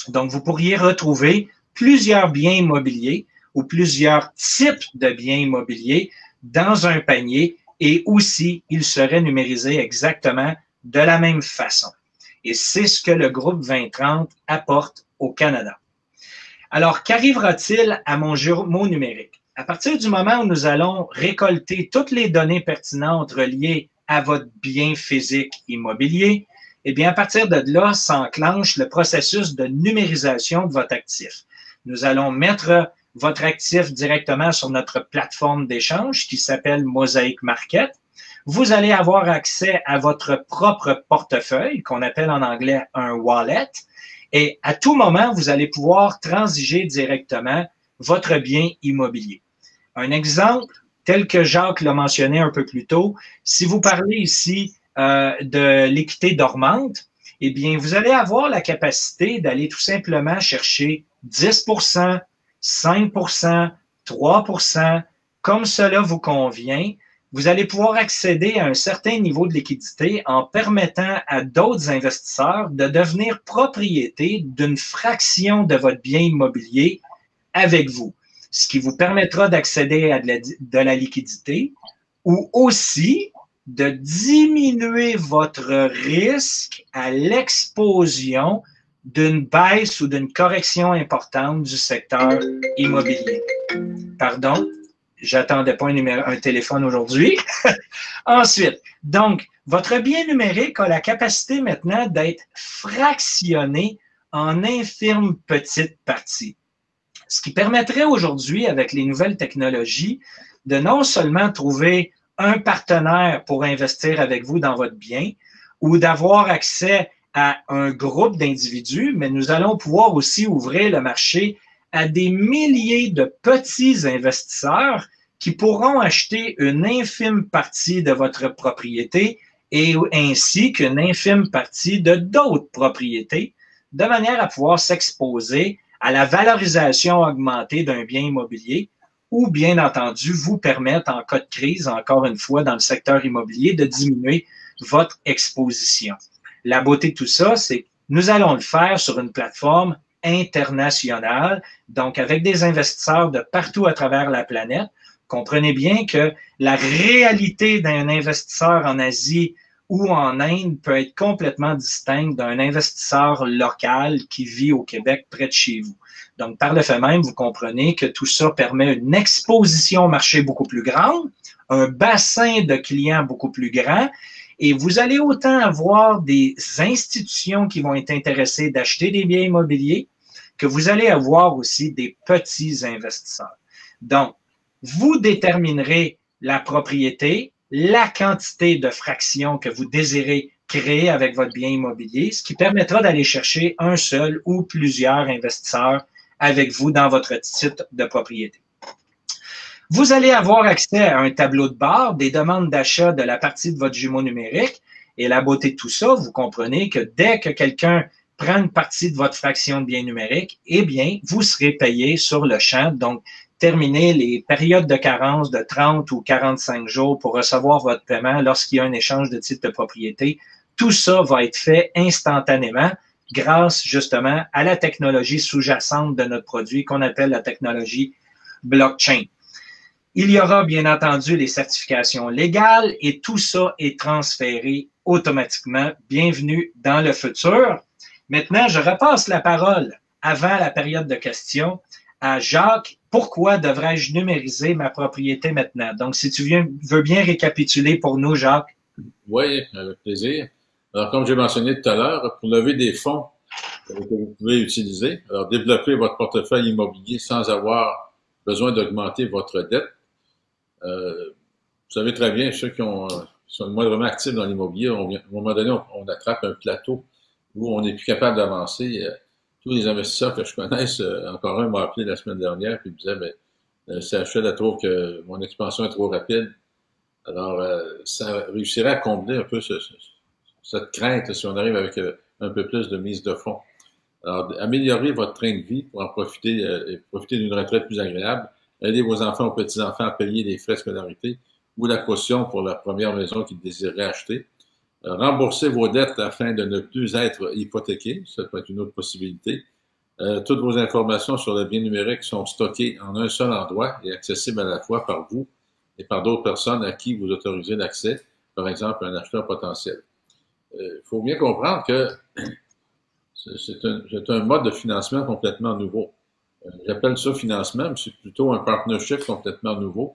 Donc, vous pourriez retrouver plusieurs biens immobiliers ou plusieurs types de biens immobiliers dans un panier et aussi, ils seraient numérisés exactement de la même façon. Et c'est ce que le groupe 2030 apporte au Canada. Alors, qu'arrivera-t-il à mon jumeau numérique? À partir du moment où nous allons récolter toutes les données pertinentes reliées à votre bien physique immobilier, eh bien, à partir de là, s'enclenche le processus de numérisation de votre actif. Nous allons mettre votre actif directement sur notre plateforme d'échange qui s'appelle Mosaic Market. Vous allez avoir accès à votre propre portefeuille, qu'on appelle en anglais un wallet, et à tout moment, vous allez pouvoir transiger directement votre bien immobilier. Un exemple, tel que Jacques l'a mentionné un peu plus tôt, si vous parlez ici de l'équité dormante, eh bien, vous allez avoir la capacité d'aller tout simplement chercher 10%, 5%, 3%, comme cela vous convient. Vous allez pouvoir accéder à un certain niveau de liquidité en permettant à d'autres investisseurs de devenir propriété d'une fraction de votre bien immobilier avec vous, ce qui vous permettra d'accéder à de la liquidité ou aussi de diminuer votre risque à l'explosion d'une baisse ou d'une correction importante du secteur immobilier. Pardon, j'attendais pas un téléphone aujourd'hui. Ensuite, donc, votre bien numérique a la capacité maintenant d'être fractionné en infimes petites parties. Ce qui permettrait aujourd'hui, avec les nouvelles technologies, de non seulement trouver un partenaire pour investir avec vous dans votre bien ou d'avoir accès à un groupe d'individus, mais nous allons pouvoir aussi ouvrir le marché à des milliers de petits investisseurs qui pourront acheter une infime partie de votre propriété et ainsi qu'une infime partie de d'autres propriétés, de manière à pouvoir s'exposer à la valorisation augmentée d'un bien immobilier ou, bien entendu, vous permettre, en cas de crise, encore une fois, dans le secteur immobilier, de diminuer votre exposition. La beauté de tout ça, c'est que nous allons le faire sur une plateforme internationale, donc avec des investisseurs de partout à travers la planète. Comprenez bien que la réalité d'un investisseur en Asie ou en Inde peut être complètement distincte d'un investisseur local qui vit au Québec près de chez vous. Donc, par le fait même, vous comprenez que tout ça permet une exposition au marché beaucoup plus grande, un bassin de clients beaucoup plus grand, et vous allez autant avoir des institutions qui vont être intéressées d'acheter des biens immobiliers que vous allez avoir aussi des petits investisseurs. Donc, vous déterminerez la propriété, la quantité de fractions que vous désirez créer avec votre bien immobilier, ce qui permettra d'aller chercher un seul ou plusieurs investisseurs avec vous dans votre titre de propriété. Vous allez avoir accès à un tableau de bord des demandes d'achat de la partie de votre jumeau numérique. Et la beauté de tout ça, vous comprenez que dès que quelqu'un prend une partie de votre fraction de bien numérique, eh bien, vous serez payé sur le champ. Donc, terminez les périodes de carence de 30 ou 45 jours pour recevoir votre paiement lorsqu'il y a un échange de titre de propriété. Tout ça va être fait instantanément grâce justement à la technologie sous-jacente de notre produit qu'on appelle la technologie blockchain. Il y aura bien entendu les certifications légales et tout ça est transféré automatiquement. Bienvenue dans le futur. Maintenant, je repasse la parole avant la période de questions à Jacques. Pourquoi devrais-je numériser ma propriété maintenant? Donc, si tu veux bien récapituler pour nous, Jacques. Oui, avec plaisir. Alors, comme j'ai mentionné tout à l'heure, pour lever des fonds que vous pouvez utiliser, alors développer votre portefeuille immobilier sans avoir besoin d'augmenter votre dette. Vous savez très bien, ceux qui sont moindrement actifs dans l'immobilier, à un moment donné, on attrape un plateau où on n'est plus capable d'avancer. Tous les investisseurs que je connaisse, encore un m'a appelé la semaine dernière puis me disait, ben, CHL trouve que mon expansion est trop rapide. Alors, ça réussirait à combler un peu cette crainte si on arrive avec un peu plus de mise de fonds. Alors, améliorer votre train de vie pour en profiter et profiter d'une retraite plus agréable. Aider vos enfants ou petits-enfants à payer les frais de scolarité ou la caution pour la première maison qu'ils désireraient acheter. Rembourser vos dettes afin de ne plus être hypothéqués, ça peut être une autre possibilité. Toutes vos informations sur le bien numérique sont stockées en un seul endroit et accessibles à la fois par vous et par d'autres personnes à qui vous autorisez l'accès, par exemple un acheteur potentiel. Il faut bien comprendre que c'est un mode de financement complètement nouveau. J'appelle ça financement, mais c'est plutôt un partnership complètement nouveau.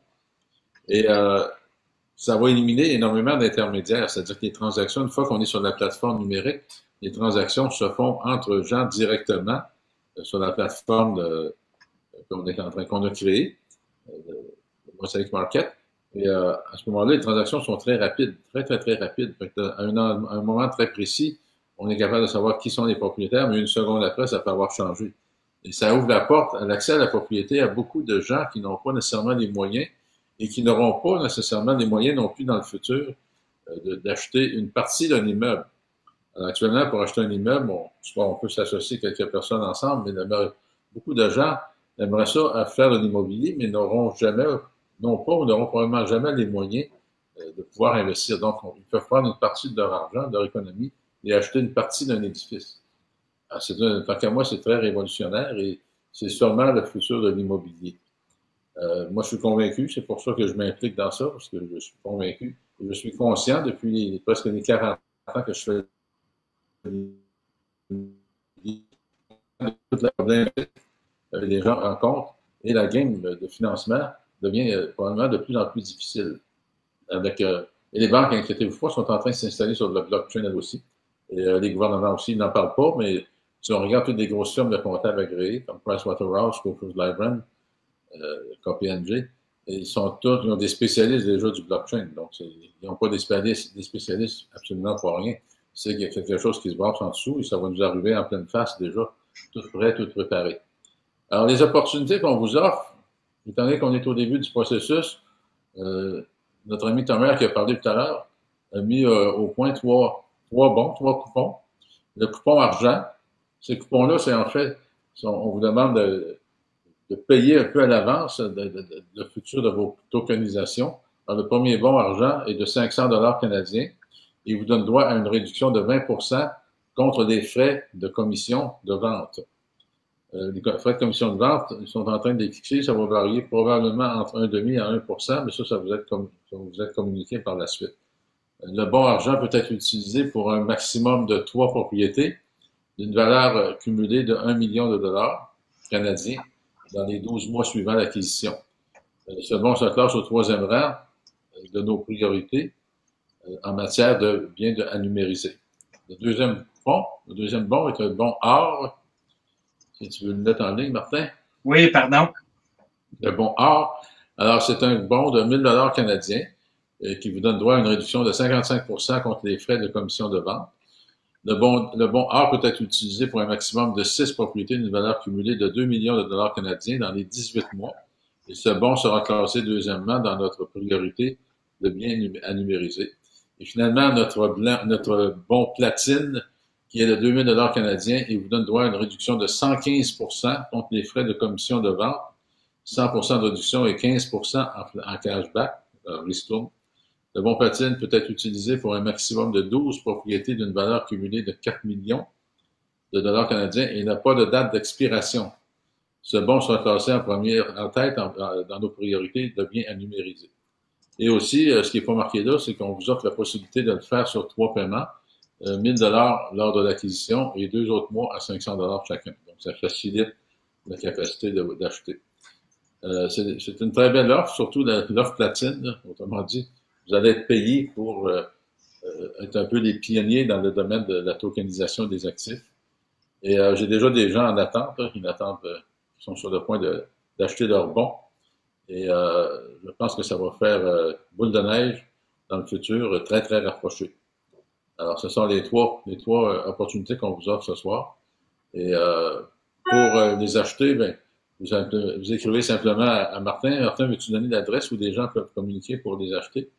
Et ça va éliminer énormément d'intermédiaires, c'est-à-dire que les transactions, une fois qu'on est sur la plateforme numérique, les transactions se font entre gens directement sur la plateforme qu'on a créée, Mosaic Market. Et à ce moment-là, les transactions sont très rapides, très rapides. À un moment très précis, on est capable de savoir qui sont les propriétaires, mais une seconde après, ça peut avoir changé. Et ça ouvre la porte à l'accès à la propriété à beaucoup de gens qui n'ont pas nécessairement les moyens et qui n'auront pas nécessairement les moyens non plus dans le futur d'acheter une partie d'un immeuble. Alors, actuellement, pour acheter un immeuble, on peut s'associer quelques personnes ensemble, mais beaucoup de gens aimeraient ça à faire de l'immobilier, mais n'auront probablement jamais les moyens de pouvoir investir. Donc, ils peuvent prendre une partie de leur argent, de leur économie, et acheter une partie d'un édifice. Tant qu'à moi, c'est très révolutionnaire et c'est sûrement le futur de l'immobilier. Moi, je suis convaincu, c'est pour ça que je m'implique dans ça, parce que je suis convaincu. Et je suis conscient depuis presque les 40 ans que je fais tout le problème que les gens rencontrent et la game de financement devient probablement de plus en plus difficile. Et les banques, inquiétez-vous pas, sont en train de s'installer sur le blockchain elles aussi. Et les gouvernements aussi n'en parlent pas, mais si on regarde toutes les grosses firmes de comptables agréés, comme Pricewaterhouse, Coopers Lybrand, KPMG, ils ont des spécialistes déjà du blockchain. Donc, ils n'ont pas des spécialistes absolument pour rien. C'est qu'il y a quelque chose qui se passe en dessous et ça va nous arriver en pleine face déjà, tout prêt, tout préparé. Alors, les opportunités qu'on vous offre, étant donné qu'on est au début du processus, notre ami Thomas qui a parlé tout à l'heure a mis au point trois coupons. Le coupon argent, ces coupons-là, c'est en fait, on vous demande de payer un peu à l'avance le futur de vos tokenisations. Alors, le premier bon argent est de 500 $ canadiens. Il vous donne droit à une réduction de 20% contre les frais de commission de vente. Les frais de commission de vente, ils sont en train de les fixer. Ça va varier probablement entre 1,5 à 1%, mais ça vous être communiqué par la suite. Le bon argent peut être utilisé pour un maximum de 3 propriétés d'une valeur cumulée de 1 million de dollars canadiens dans les 12 mois suivant l'acquisition. Ce bon se classe au 3e rang de nos priorités en matière de biens à numériser. Le deuxième bon est un bon or. Si tu veux le mettre en ligne, Martin. Oui, pardon. Le bon or. Alors, c'est un bon de 1 000 $ canadiens qui vous donne droit à une réduction de 55% contre les frais de commission de vente. Le bon or peut être utilisé pour un maximum de 6 propriétés d'une valeur cumulée de 2 millions de dollars canadiens dans les 18 mois. Et ce bon sera classé deuxièmement dans notre priorité de biens à numériser. Et finalement, notre bon platine, qui est de 2 000 $ canadiens, et vous donne droit à une réduction de 115% contre les frais de commission de vente, 100% de réduction et 15% en cashback, ristourne. Le bon platine peut être utilisé pour un maximum de 12 propriétés d'une valeur cumulée de 4 millions de dollars canadiens et n'a pas de date d'expiration. Ce bon sera classé en tête dans nos priorités de biens à numériser. Et aussi, ce qui n'est pas marqué là, c'est qu'on vous offre la possibilité de le faire sur 3 paiements, 1 000 $ lors de l'acquisition et 2 autres mois à 500 $ chacun. Donc, ça facilite la capacité d'acheter. C'est une très belle offre, surtout l'offre platine, autrement dit. Vous allez être payé pour être un peu les pionniers dans le domaine de la tokenisation des actifs. Et j'ai déjà des gens en attente, qui sont sur le point d'acheter leurs bons. Et je pense que ça va faire boule de neige dans le futur très, très rapproché. Alors, ce sont les trois opportunités qu'on vous offre ce soir. Et pour les acheter, vous écrivez simplement à Martin. Martin, veux-tu donner l'adresse où des gens peuvent communiquer pour les acheter?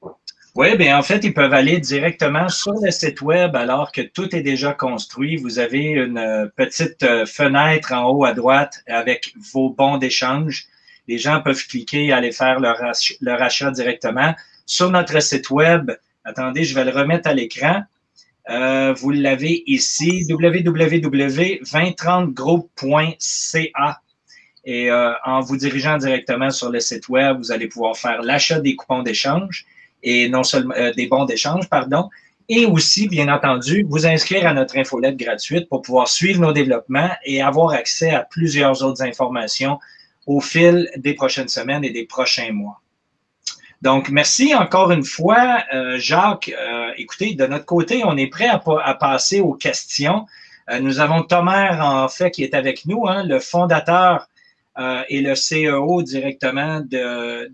Oui, bien en fait, ils peuvent aller directement sur le site web alors que tout est déjà construit. Vous avez une petite fenêtre en haut à droite avec vos bons d'échange. Les gens peuvent cliquer et aller faire leur achat directement. Sur notre site web, attendez, je vais le remettre à l'écran. Vous l'avez ici, www.2030group.ca. Et en vous dirigeant directement sur le site web, vous allez pouvoir faire l'achat des coupons d'échange et non seulement des bons d'échange, pardon, et aussi, bien entendu, vous inscrire à notre infolette gratuite pour pouvoir suivre nos développements et avoir accès à plusieurs autres informations au fil des prochaines semaines et des prochains mois. Donc, merci encore une fois, Jacques. Écoutez, de notre côté, on est prêt à passer aux questions. Nous avons Thomas, en fait, qui est avec nous, le fondateur et le CEO directement de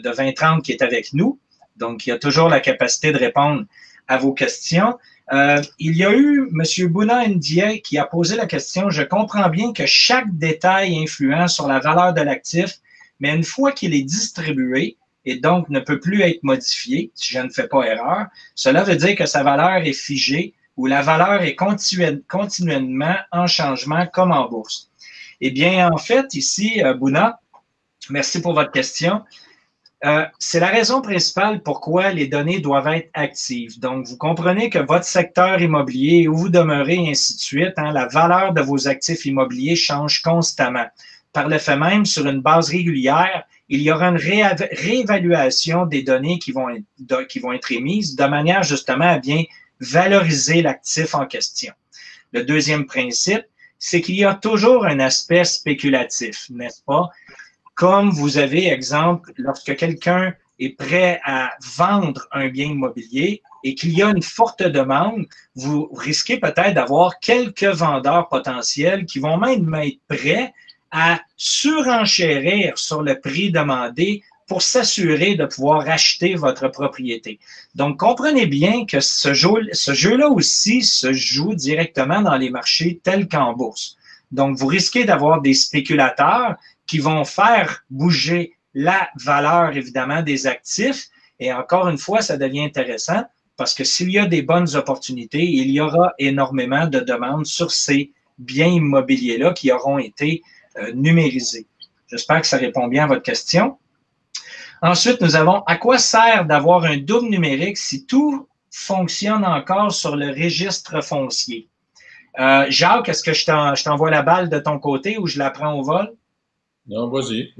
2030 qui est avec nous. Donc, il y a toujours la capacité de répondre à vos questions. Il y a eu M. Bouna Ndiaye qui a posé la question. Je comprends bien que chaque détail influent sur la valeur de l'actif, mais une fois qu'il est distribué et donc ne peut plus être modifié, si je ne fais pas erreur, cela veut dire que sa valeur est figée ou la valeur est continuellement en changement comme en bourse. Eh bien, en fait, ici, Bouna, merci pour votre question. C'est la raison principale pourquoi les données doivent être actives. Donc, vous comprenez que votre secteur immobilier, où vous demeurez, et ainsi de suite, la valeur de vos actifs immobiliers change constamment. Par le fait même, sur une base régulière, il y aura une réévaluation des données qui vont être émises de manière justement à bien valoriser l'actif en question. Le deuxième principe, c'est qu'il y a toujours un aspect spéculatif, n'est-ce pas? comme vous avez, exemple, lorsque quelqu'un est prêt à vendre un bien immobilier et qu'il y a une forte demande, vous risquez peut-être d'avoir quelques vendeurs potentiels qui vont même être prêts à surenchérir sur le prix demandé pour s'assurer de pouvoir acheter votre propriété. Donc, comprenez bien que ce jeu-là aussi se joue directement dans les marchés tels qu'en bourse. Donc, vous risquez d'avoir des spéculateurs qui vont faire bouger la valeur, évidemment, des actifs. Et encore une fois, ça devient intéressant parce que s'il y a des bonnes opportunités, il y aura énormément de demandes sur ces biens immobiliers-là qui auront été numérisés. J'espère que ça répond bien à votre question. Ensuite, nous avons à quoi sert d'avoir un double numérique si tout fonctionne encore sur le registre foncier? Jacques, est-ce que je t'envoie la balle de ton côté ou je la prends au vol? Non, vas-y.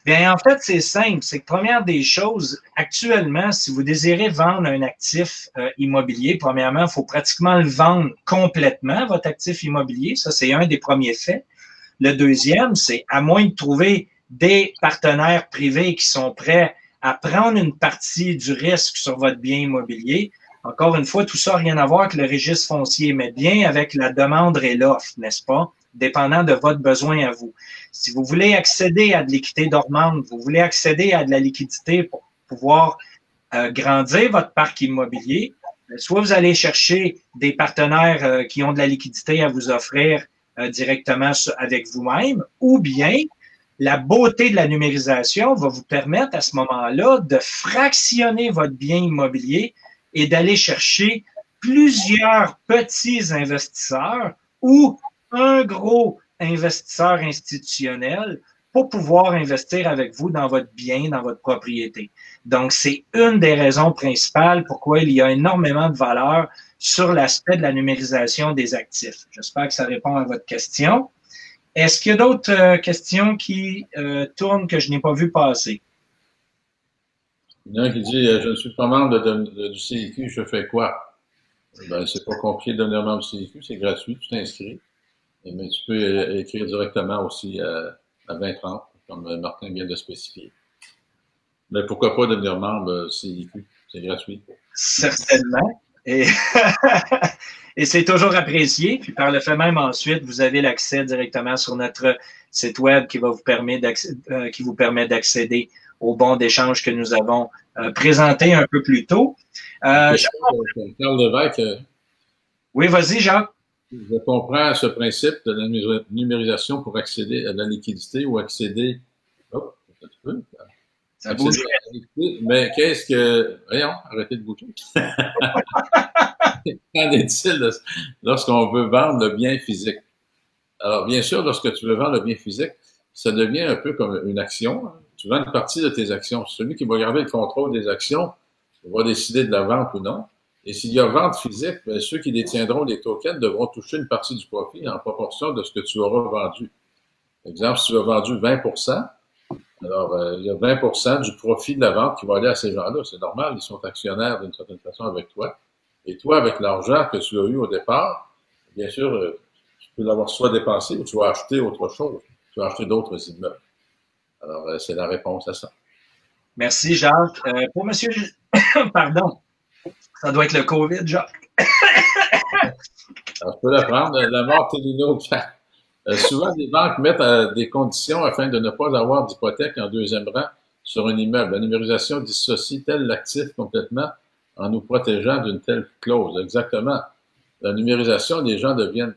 Bien, en fait, c'est simple. C'est que première des choses, actuellement, si vous désirez vendre un actif immobilier, premièrement, il faut pratiquement le vendre complètement, votre actif immobilier. Ça, c'est un des premiers faits. Le deuxième, c'est à moins de trouver des partenaires privés qui sont prêts à prendre une partie du risque sur votre bien immobilier. Encore une fois, tout ça n'a rien à voir avec le registre foncier, mais bien avec la demande et l'offre, n'est-ce pas? Dépendant de votre besoin à vous. Si vous voulez accéder à de l'équité dormante, vous voulez accéder à de la liquidité pour pouvoir grandir votre parc immobilier, soit vous allez chercher des partenaires qui ont de la liquidité à vous offrir directement avec vous-même, ou bien la beauté de la numérisation va vous permettre à ce moment-là de fractionner votre bien immobilier et d'aller chercher plusieurs petits investisseurs ou un gros investisseur institutionnel pour pouvoir investir avec vous dans votre bien, dans votre propriété. Donc, c'est une des raisons principales pourquoi il y a énormément de valeur sur l'aspect de la numérisation des actifs. J'espère que ça répond à votre question. Est-ce qu'il y a d'autres questions qui tournent que je n'ai pas vu passer? Il y en a qui dit je ne suis pas membre du CIQ, je fais quoi? Ben, c'est pas compliqué de devenir membre du CIQ, c'est gratuit, tu t'inscris. Mais tu peux écrire directement aussi à 2030, comme Martin vient de spécifier. Mais pourquoi pas devenir membre CIQ? C'est gratuit. Certainement. Et, et c'est toujours apprécié. Puis par le fait même, ensuite, vous avez l'accès directement sur notre site web qui va vous permettre d'accéder aux bons d'échange que nous avons présentés un peu plus tôt. Carl Lévesque. Oui, vas-y, Jacques. Je comprends ce principe de la numérisation pour accéder à la liquidité ou accéder. Oh, un petit peu. Ça bouge. Mais qu'est-ce que. Voyons, arrêtez de bouger. Qu'en est-il lorsqu'on veut vendre le bien physique? Alors, bien sûr, lorsque tu veux vendre le bien physique, ça devient un peu comme une action. Tu vends une partie de tes actions. Celui qui va garder le contrôle des actions va décider de la vente ou non. Et s'il y a vente physique, bien, ceux qui détiendront les tokens devront toucher une partie du profit en proportion de ce que tu auras vendu. Par exemple, si tu as vendu 20%, alors il y a 20% du profit de la vente qui va aller à ces gens-là. C'est normal, ils sont actionnaires d'une certaine façon avec toi. Et toi, avec l'argent que tu as eu au départ, bien sûr, tu peux l'avoir soit dépensé ou tu vas acheter autre chose. Tu vas acheter d'autres immeubles. Alors, c'est la réponse à ça. Merci, Jacques. Pour monsieur, pardon, ça doit être le COVID, Jacques. Alors, je peux la prendre. La mort Télino. Souvent, les banques mettent des conditions afin de ne pas avoir d'hypothèque en deuxième rang sur un immeuble. La numérisation dissocie tel l'actif complètement en nous protégeant d'une telle clause. Exactement. La numérisation, les gens deviennent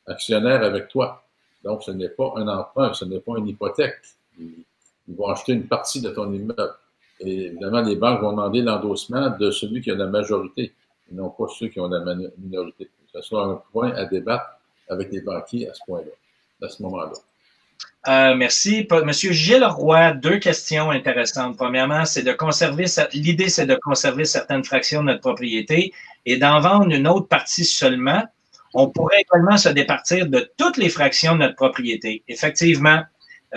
actionnaires avec toi. Donc, ce n'est pas un emprunt, ce n'est pas une hypothèque. Ils vont acheter une partie de ton immeuble. Et évidemment, les banques vont demander l'endossement de celui qui a la majorité, et non pas ceux qui ont la minorité. Que ce soit un point à débattre avec les banquiers à ce point-là, à ce moment-là. Merci. Monsieur Gilles Roy, deux questions intéressantes. Premièrement, c'est de conserver, l'idée, c'est de conserver certaines fractions de notre propriété et d'en vendre une autre partie seulement. On pourrait également se départir de toutes les fractions de notre propriété. Effectivement,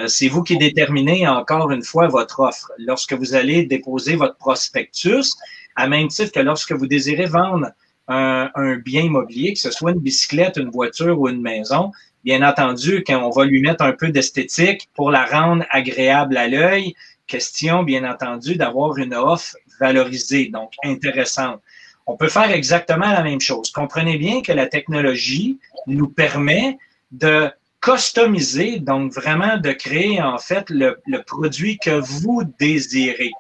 c'est vous qui déterminez encore une fois votre offre. Lorsque vous allez déposer votre prospectus, à même titre que lorsque vous désirez vendre un bien immobilier, que ce soit une bicyclette, une voiture ou une maison, Bien entendu, quand on va lui mettre un peu d'esthétique pour la rendre agréable à l'œil, question, bien entendu, d'avoir une offre valorisée, donc intéressante. On peut faire exactement la même chose. Comprenez bien que la technologie nous permet de customiser, donc vraiment de créer en fait le produit que vous désirez.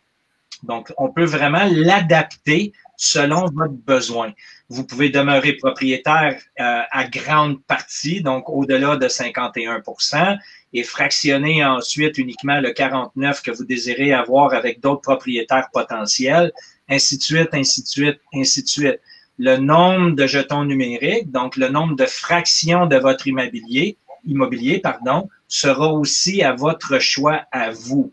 Donc, on peut vraiment l'adapter selon votre besoin. Vous pouvez demeurer propriétaire à grande partie, donc au-delà de 51%, et fractionner ensuite uniquement le 49% que vous désirez avoir avec d'autres propriétaires potentiels, ainsi de suite, ainsi de suite, ainsi de suite. Le nombre de jetons numériques, donc le nombre de fractions de votre immobilier, sera aussi à votre choix à vous.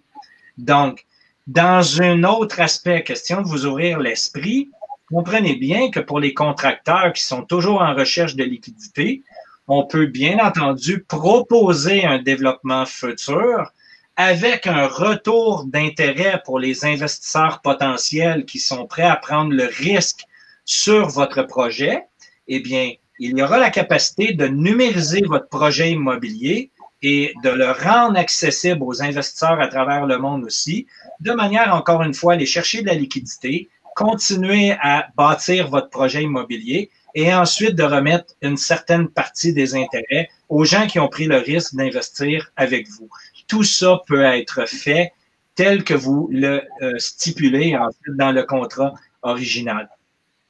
Donc, dans un autre aspect, question de vous ouvrir l'esprit, comprenez bien que pour les contracteurs qui sont toujours en recherche de liquidité, on peut bien entendu proposer un développement futur avec un retour d'intérêt pour les investisseurs potentiels qui sont prêts à prendre le risque sur votre projet. Eh bien, il y aura la capacité de numériser votre projet immobilier et de le rendre accessible aux investisseurs à travers le monde aussi, de manière, encore une fois, à aller chercher de la liquidité, continuer à bâtir votre projet immobilier et ensuite de remettre une certaine partie des intérêts aux gens qui ont pris le risque d'investir avec vous. Tout ça peut être fait tel que vous le stipulez en fait, dans le contrat original.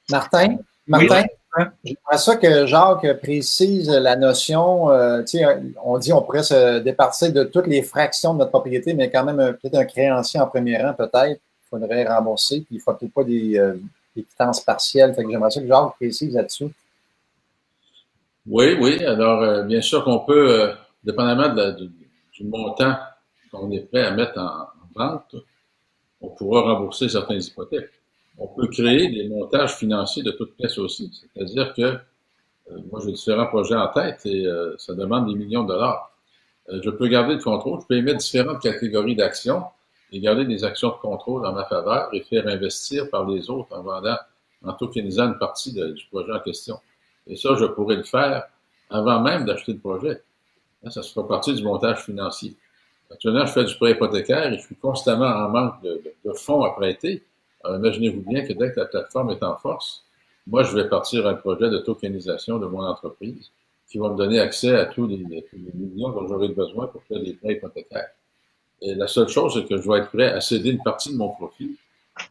Martin, oui. J'aimerais ça que Jacques précise la notion, on dit on pourrait se départir de toutes les fractions de notre propriété, mais quand même peut-être un créancier en premier rang, peut-être, il faudrait rembourser, puis il ne faut peut-être pas des quittances partielles. Fait que j'aimerais ça que Jacques précise là-dessus. Oui. Alors, bien sûr qu'on peut, dépendamment du montant qu'on est prêt à mettre en vente, on pourra rembourser certaines hypothèques. On peut créer des montages financiers de toutes pièces aussi. C'est-à-dire que moi, j'ai différents projets en tête et ça demande des millions de dollars. Je peux garder le contrôle, je peux émettre différentes catégories d'actions et garder des actions de contrôle en ma faveur et faire investir par les autres en vendant, en tokenisant une partie du projet en question. Et ça, je pourrais le faire avant même d'acheter le projet. Ça fera partie du montage financier. Actuellement, je fais du prêt hypothécaire et je suis constamment en manque de fonds à prêter. Alors, imaginez-vous bien que dès que la plateforme est en force, moi, je vais partir un projet de tokenisation de mon entreprise qui va me donner accès à tous les millions dont j'aurai besoin pour faire des prêts hypothécaires. Et la seule chose, c'est que je vais être prêt à céder une partie de mon profit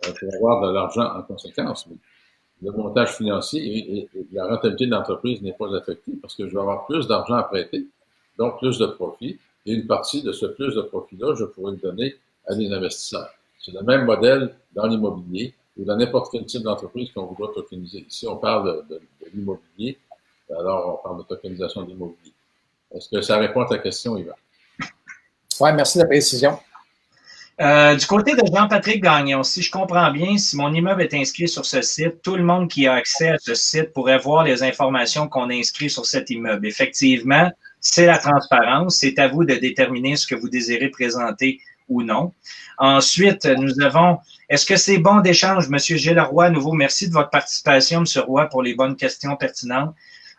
pour avoir de l'argent en conséquence. Mais le montage financier et la rentabilité de l'entreprise n'est pas affectée parce que je vais avoir plus d'argent à prêter, donc plus de profit. Et une partie de ce plus de profit-là, je pourrais le donner à des investisseurs. C'est le même modèle dans l'immobilier ou dans n'importe quel type d'entreprise qu'on voudra tokeniser. Ici, on parle de l'immobilier, alors on parle de tokenisation de l'immobilier. Est-ce que ça répond à ta question, Yvan? Oui, merci de la précision. Du côté de Jean-Patrick Gagnon, si je comprends bien, si mon immeuble est inscrit sur ce site, tout le monde qui a accès à ce site pourrait voir les informations qu'on a inscrites sur cet immeuble. Effectivement, c'est la transparence. C'est à vous de déterminer ce que vous désirez présenter ou non. Ensuite, nous avons, est-ce que c'est bon d'échange? Monsieur Gilles Roy, à nouveau, merci de votre participation, Monsieur Roy, pour les bonnes questions pertinentes.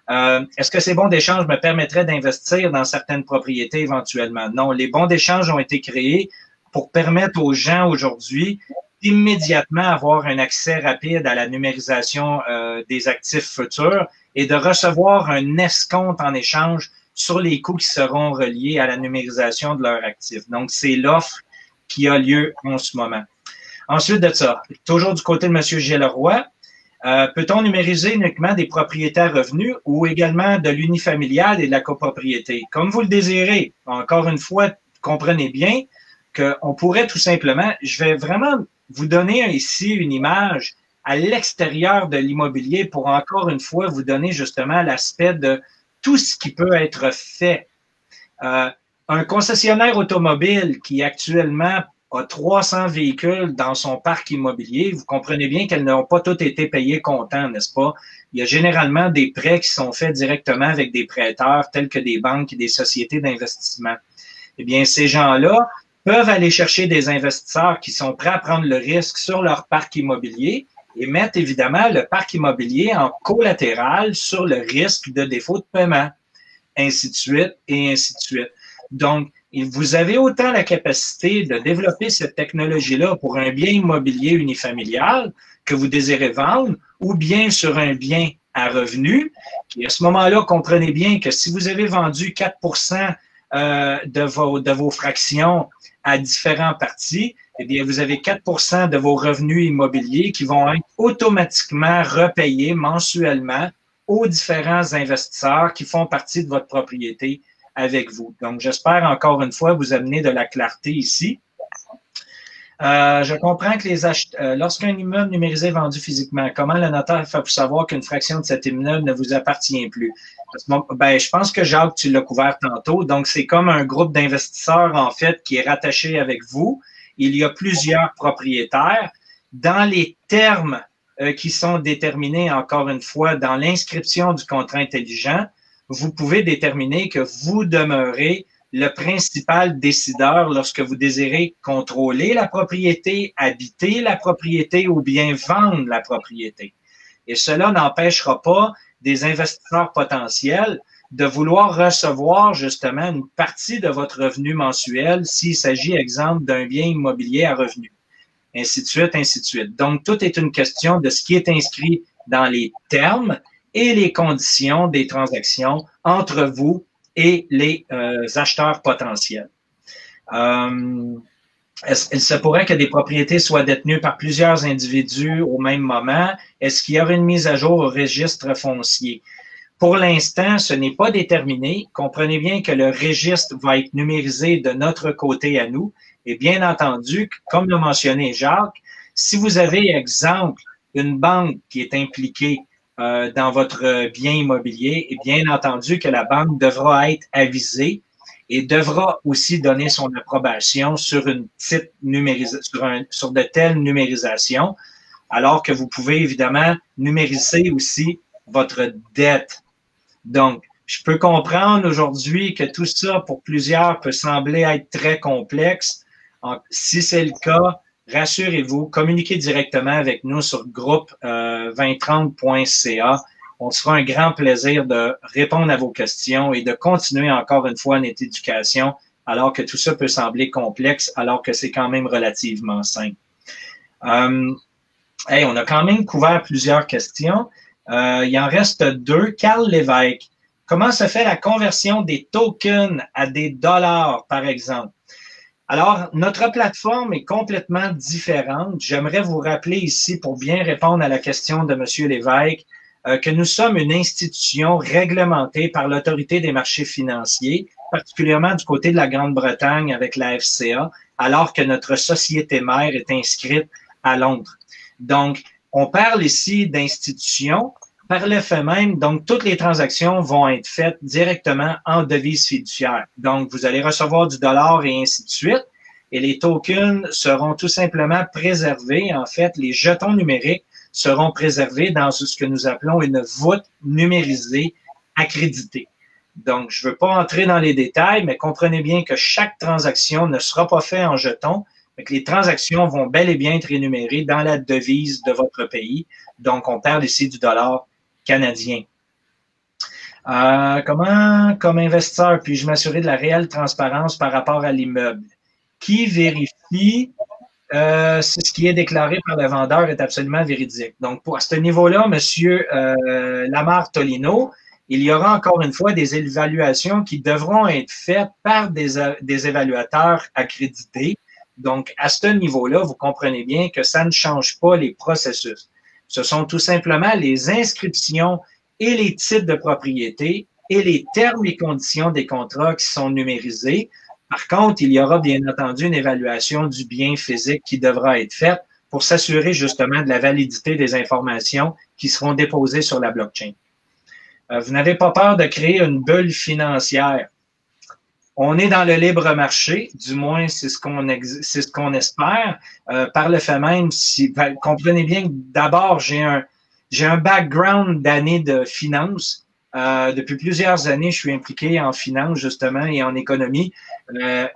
Est-ce que ces bons d'échange me permettraient d'investir dans certaines propriétés éventuellement? Non, les bons d'échange ont été créés pour permettre aux gens aujourd'hui d'immédiatement avoir un accès rapide à la numérisation des actifs futurs et de recevoir un escompte en échange sur les coûts qui seront reliés à la numérisation de leurs actifs. Donc, c'est l'offre qui a lieu en ce moment. Ensuite de ça, toujours du côté de M. Gilles-Roy, peut-on numériser uniquement des propriétaires revenus ou également de l'unifamilial et de la copropriété? Comme vous le désirez. Encore une fois, comprenez bien qu'on pourrait tout simplement, je vais vraiment vous donner ici une image à l'extérieur de l'immobilier pour encore une fois vous donner justement l'aspect de tout ce qui peut être fait. Un concessionnaire automobile qui actuellement a 300 véhicules dans son parc immobilier, vous comprenez bien qu'elles n'ont pas toutes été payées comptant, n'est-ce pas? Il y a généralement des prêts qui sont faits directement avec des prêteurs tels que des banques et des sociétés d'investissement. Eh bien, ces gens-là peuvent aller chercher des investisseurs qui sont prêts à prendre le risque sur leur parc immobilier et mettre évidemment le parc immobilier en collatéral sur le risque de défaut de paiement. ainsi de suite, et ainsi de suite. Donc, vous avez autant la capacité de développer cette technologie-là pour un bien immobilier unifamilial que vous désirez vendre, ou bien sur un bien à revenu. Et à ce moment-là, comprenez bien que si vous avez vendu 4% de vos fractions à différents partis, eh bien, vous avez 4% de vos revenus immobiliers qui vont être automatiquement repayés mensuellement aux différents investisseurs qui font partie de votre propriété avec vous. Donc, j'espère encore une fois vous amener de la clarté ici. Je comprends que lorsqu'un immeuble numérisé est vendu physiquement, comment le notaire fait pour savoir qu'une fraction de cet immeuble ne vous appartient plus? Ben, je pense que Jacques, tu l'as couvert tantôt. Donc, c'est comme un groupe d'investisseurs, en fait, qui est rattaché avec vous. Il y a plusieurs propriétaires. Dans les termes qui sont déterminés, encore une fois, dans l'inscription du contrat intelligent, vous pouvez déterminer que vous demeurez le principal décideur lorsque vous désirez contrôler la propriété, habiter la propriété ou bien vendre la propriété. Et cela n'empêchera pas des investisseurs potentiels de vouloir recevoir justement une partie de votre revenu mensuel s'il s'agit, exemple, d'un bien immobilier à revenu. Ainsi de suite, ainsi de suite. Donc, tout est une question de ce qui est inscrit dans les termes et les conditions des transactions entre vous et les acheteurs potentiels. Il se pourrait que des propriétés soient détenues par plusieurs individus au même moment. Est-ce qu'il y aura une mise à jour au registre foncier? Pour l'instant, ce n'est pas déterminé. Comprenez bien que le registre va être numérisé de notre côté à nous. Et bien entendu, comme l'a mentionné Jacques, si vous avez, exemple, une banque qui est impliquée dans votre bien immobilier, et bien entendu que la banque devra être avisée et devra aussi donner son approbation sur une petite sur de telles numérisations, alors que vous pouvez évidemment numériser aussi votre dette. Donc, je peux comprendre aujourd'hui que tout ça, pour plusieurs, peut sembler être très complexe. Si c'est le cas, rassurez-vous, communiquez directement avec nous sur groupe 2030.ca. On se fera un grand plaisir de répondre à vos questions et de continuer encore une fois notre éducation, alors que tout ça peut sembler complexe, alors que c'est quand même relativement simple. On a quand même couvert plusieurs questions. Il en reste deux. Carl Lévesque, comment se fait la conversion des tokens à des dollars, par exemple? Alors, notre plateforme est complètement différente. J'aimerais vous rappeler ici, pour bien répondre à la question de M. Lévesque, que nous sommes une institution réglementée par l'Autorité des marchés financiers, particulièrement du côté de la Grande-Bretagne avec la FCA, alors que notre société mère est inscrite à Londres. Donc, on parle ici d'institutions. Par le fait même, donc, toutes les transactions vont être faites directement en devise fiduciaire. Donc, vous allez recevoir du dollar et ainsi de suite. Et les tokens seront tout simplement préservés. En fait, les jetons numériques seront préservés dans ce que nous appelons une voûte numérisée accréditée. Donc, je ne veux pas entrer dans les détails, mais comprenez bien que chaque transaction ne sera pas faite en jetons, mais que les transactions vont bel et bien être énumérées dans la devise de votre pays. Donc, on parle ici du dollar canadien. Comment, comme investisseur, puis-je m'assurer de la réelle transparence par rapport à l'immeuble? Qui vérifie si ce qui est déclaré par le vendeur est absolument véridique? Donc, à ce niveau-là, M. Lamar-Tolino, il y aura encore une fois des évaluations qui devront être faites par des évaluateurs accrédités. Donc, à ce niveau-là, vous comprenez bien que ça ne change pas les processus. Ce sont tout simplement les inscriptions et les titres de propriété et les termes et conditions des contrats qui sont numérisés. Par contre, il y aura bien entendu une évaluation du bien physique qui devra être faite pour s'assurer justement de la validité des informations qui seront déposées sur la blockchain. Vous n'avez pas peur de créer une bulle financière. On est dans le libre marché, du moins c'est ce qu'on espère. Par le fait même, comprenez bien que d'abord j'ai un background d'années de finance. Depuis plusieurs années, je suis impliqué en finance justement et en économie.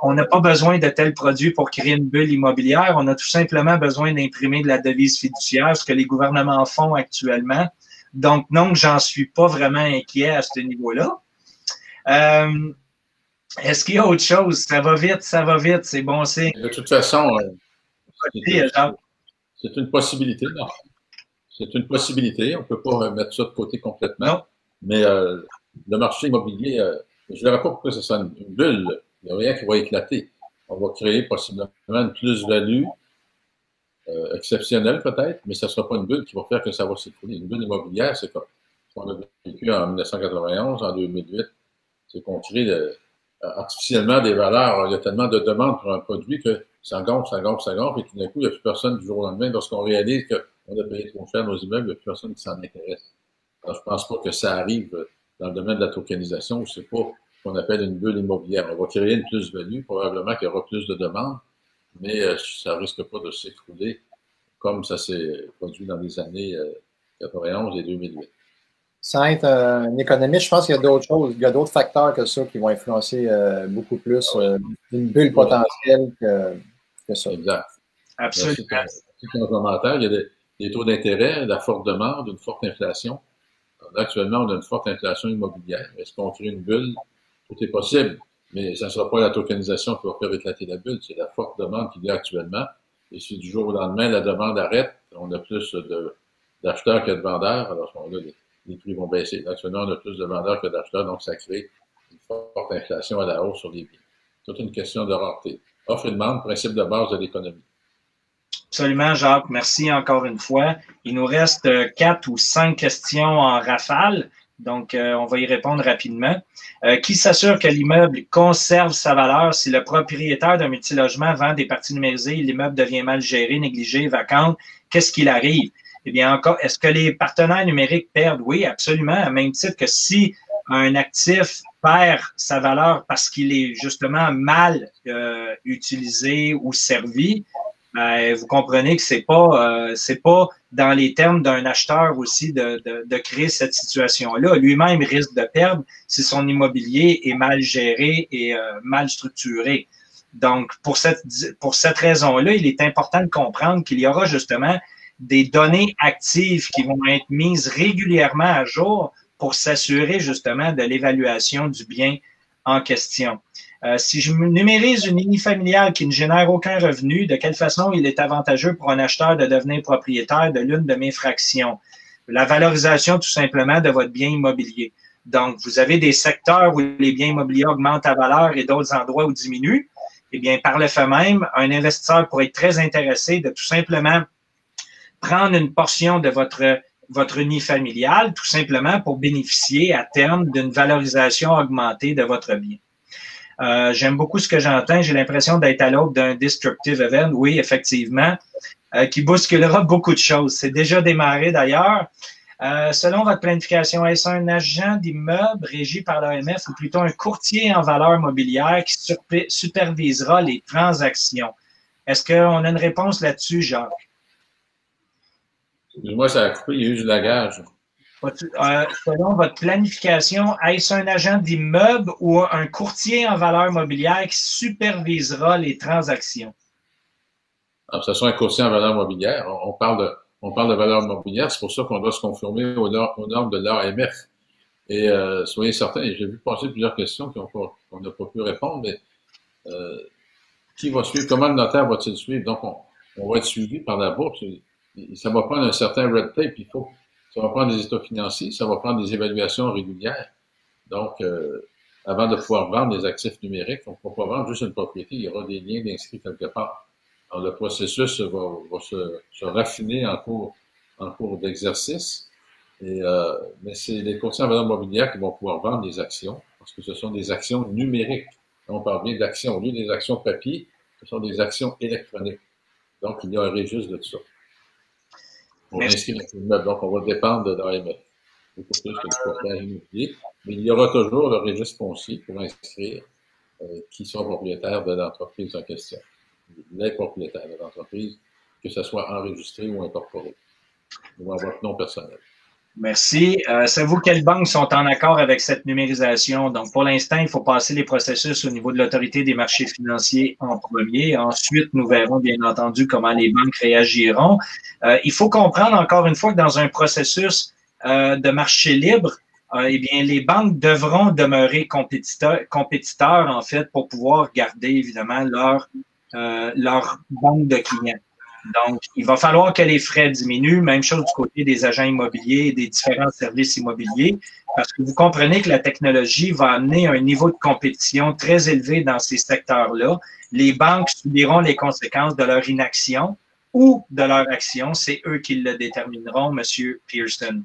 On n'a pas besoin de tels produits pour créer une bulle immobilière. On a tout simplement besoin d'imprimer de la devise fiduciaire, ce que les gouvernements font actuellement. Donc non, j'en suis pas vraiment inquiet à ce niveau-là. Est-ce qu'il y a autre chose? Ça va vite, c'est bon signe. De toute façon, c'est une possibilité. Non. C'est une possibilité. On ne peut pas mettre ça de côté complètement. Non. Mais le marché immobilier, je ne verrai pas pourquoi ce sera une bulle. Il n'y a rien qui va éclater. On va créer possiblement une plus-value exceptionnelle peut-être, mais ce ne sera pas une bulle qui va faire que ça va s'écrouler. Une bulle immobilière, c'est comme on a vécu en 1991, en 2008, c'est qu'on crée artificiellement des valeurs. Il y a tellement de demandes pour un produit que ça gonfle, et tout d'un coup, il n'y a plus personne du jour au lendemain. Lorsqu'on réalise qu'on a payé trop cher nos immeubles, il n'y a plus personne qui s'en intéresse. Alors, je ne pense pas que ça arrive dans le domaine de la tokenisation, où c'est pas ce qu'on appelle une bulle immobilière. On va créer une plus-value, probablement qu'il y aura plus de demandes, mais ça risque pas de s'écrouler comme ça s'est produit dans les années 91 et 2008. Sans être un économiste, je pense qu'il y a d'autres choses, il y a d'autres facteurs que ça qui vont influencer beaucoup plus une bulle potentielle que ça. Exact. Absolument. C'est un commentaire. Il y a des taux d'intérêt, la forte demande, une forte inflation. Actuellement, on a une forte inflation immobilière. Est-ce qu'on crée une bulle? Tout est possible, mais ça ne sera pas la tokenisation qui va faire éclater la bulle. C'est la forte demande qu'il y a actuellement. Et si du jour au lendemain, la demande arrête, on a plus d'acheteurs que de vendeurs. Alors, à ce moment-là, les prix vont baisser. Actuellement, on a plus de vendeurs que d'acheteurs, donc ça crée une forte inflation à la hausse sur les biens. C'est une question de rareté. Offre et demande, principe de base de l'économie. Absolument, Jacques. Merci encore une fois. Il nous reste 4 ou 5 questions en rafale, donc on va y répondre rapidement. Qui s'assure que l'immeuble conserve sa valeur si le propriétaire d'un multilogement vend des parties numérisées et l'immeuble devient mal géré, négligé, vacant? Qu'est-ce qu'il arrive? Eh bien, encore, est-ce que les partenaires numériques perdent? Oui, absolument, à même titre que si un actif perd sa valeur parce qu'il est justement mal utilisé ou servi, vous comprenez que c'est pas dans les termes d'un acheteur aussi de créer cette situation-là. Lui-même risque de perdre si son immobilier est mal géré et mal structuré. Donc, pour cette raison-là, il est important de comprendre qu'il y aura justement des données actives qui vont être mises régulièrement à jour pour s'assurer justement de l'évaluation du bien en question. Si je numérise une unifamiliale qui ne génère aucun revenu, de quelle façon il est avantageux pour un acheteur de devenir propriétaire de l'une de mes fractions? La valorisation tout simplement de votre bien immobilier. Donc, vous avez des secteurs où les biens immobiliers augmentent en valeur et d'autres endroits où diminuent. Eh bien, par le fait même, un investisseur pourrait être très intéressé de tout simplement prendre une portion de votre unifamiliale, tout simplement pour bénéficier à terme d'une valorisation augmentée de votre bien. J'aime beaucoup ce que j'entends. J'ai l'impression d'être à l'aube d'un disruptive event. Oui, effectivement, qui bousculera beaucoup de choses. C'est déjà démarré d'ailleurs. Selon votre planification, est-ce un agent d'immeuble régi par l'AMF ou plutôt un courtier en valeur mobilière qui supervisera les transactions? Est-ce qu'on a une réponse là-dessus, Jacques? Excuse-moi, ça a coupé, il y a eu du lagage. Selon votre planification, est-ce un agent d'immeuble ou un courtier en valeur mobilière qui supervisera les transactions? Alors, ce sera un courtier en valeur mobilière. On parle de valeur mobilière, c'est pour ça qu'on doit se conformer aux normes de l'AMF. Et soyez certains, j'ai vu passer plusieurs questions qu'on n'a pas pu répondre, mais qui va suivre? Comment le notaire va-t-il suivre? Donc, on va être suivi par la bourse. Ça va prendre un certain red tape, ça va prendre des états financiers, ça va prendre des évaluations régulières. Donc, avant de pouvoir vendre des actifs numériques, on ne pourra pas vendre juste une propriété, il y aura des liens d'inscrits quelque part. Alors, le processus va se raffiner en cours d'exercice. Mais c'est les courtiers en valeur mobilière qui vont pouvoir vendre des actions, parce que ce sont des actions numériques. On parle bien d'actions. Au lieu des actions papier, ce sont des actions électroniques. Donc, il y a un registre de tout ça. On inscrit notre immeuble, donc on va dépendre de l'AMF. Beaucoup plus que du courtage immobilier. Mais il y aura toujours le registre foncier pour inscrire qui sont propriétaires de l'entreprise en question. Les propriétaires de l'entreprise, que ce soit enregistré ou incorporé, ou à votre nom personnel. Merci. Savez-vous quelles banques sont en accord avec cette numérisation? Donc, pour l'instant, il faut passer les processus au niveau de l'autorité des marchés financiers en premier. Ensuite, nous verrons bien entendu comment les banques réagiront. Il faut comprendre encore une fois que dans un processus de marché libre, eh bien, les banques devront demeurer compétiteurs, en fait, pour pouvoir garder, évidemment, leur banque de clients. Donc, il va falloir que les frais diminuent. Même chose du côté des agents immobiliers et des différents services immobiliers, parce que vous comprenez que la technologie va amener un niveau de compétition très élevé dans ces secteurs-là. Les banques subiront les conséquences de leur inaction ou de leur action. C'est eux qui le détermineront, M. Pearson.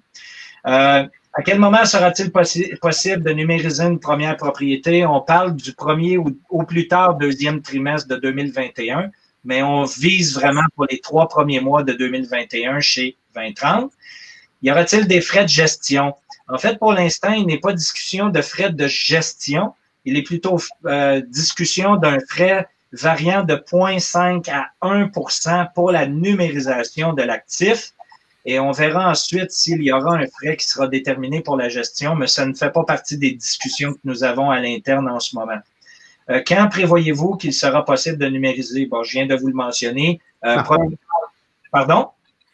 À quel moment sera-t-il possible de numériser une première propriété? On parle du premier ou au plus tard deuxième trimestre de 2021. Mais on vise vraiment pour les 3 premiers mois de 2021 chez 2030. Y aura-t-il des frais de gestion? En fait, pour l'instant, il n'est pas discussion de frais de gestion. Il est plutôt discussion d'un frais variant de 0,5 à 1% pour la numérisation de l'actif. Et on verra ensuite s'il y aura un frais qui sera déterminé pour la gestion, mais ça ne fait pas partie des discussions que nous avons à l'interne en ce moment. Quand prévoyez-vous qu'il sera possible de numériser? Bon, je viens de vous le mentionner. Pardon?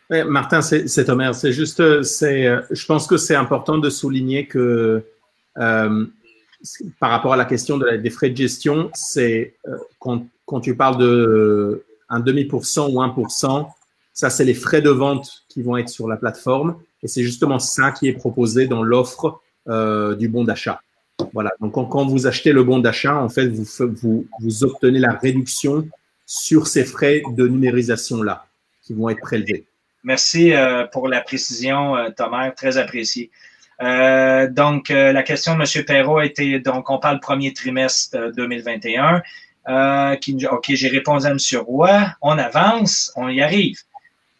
Oui, Martin, c'est Omer. C'est juste, je pense que c'est important de souligner que par rapport à la question des frais de gestion, c'est quand tu parles de un demi% ou 1%, ça, c'est les frais de vente qui vont être sur la plateforme. Et c'est justement ça qui est proposé dans l'offre du bon d'achat. Voilà. Donc, quand vous achetez le bon d'achat, en fait, vous obtenez la réduction sur ces frais de numérisation-là qui vont être prélevés. Merci pour la précision, Thomas, très apprécié. Donc, la question de M. Perrault a été, donc, on parle premier trimestre 2021. OK, j'ai répondu à M. Roy. On avance, on y arrive.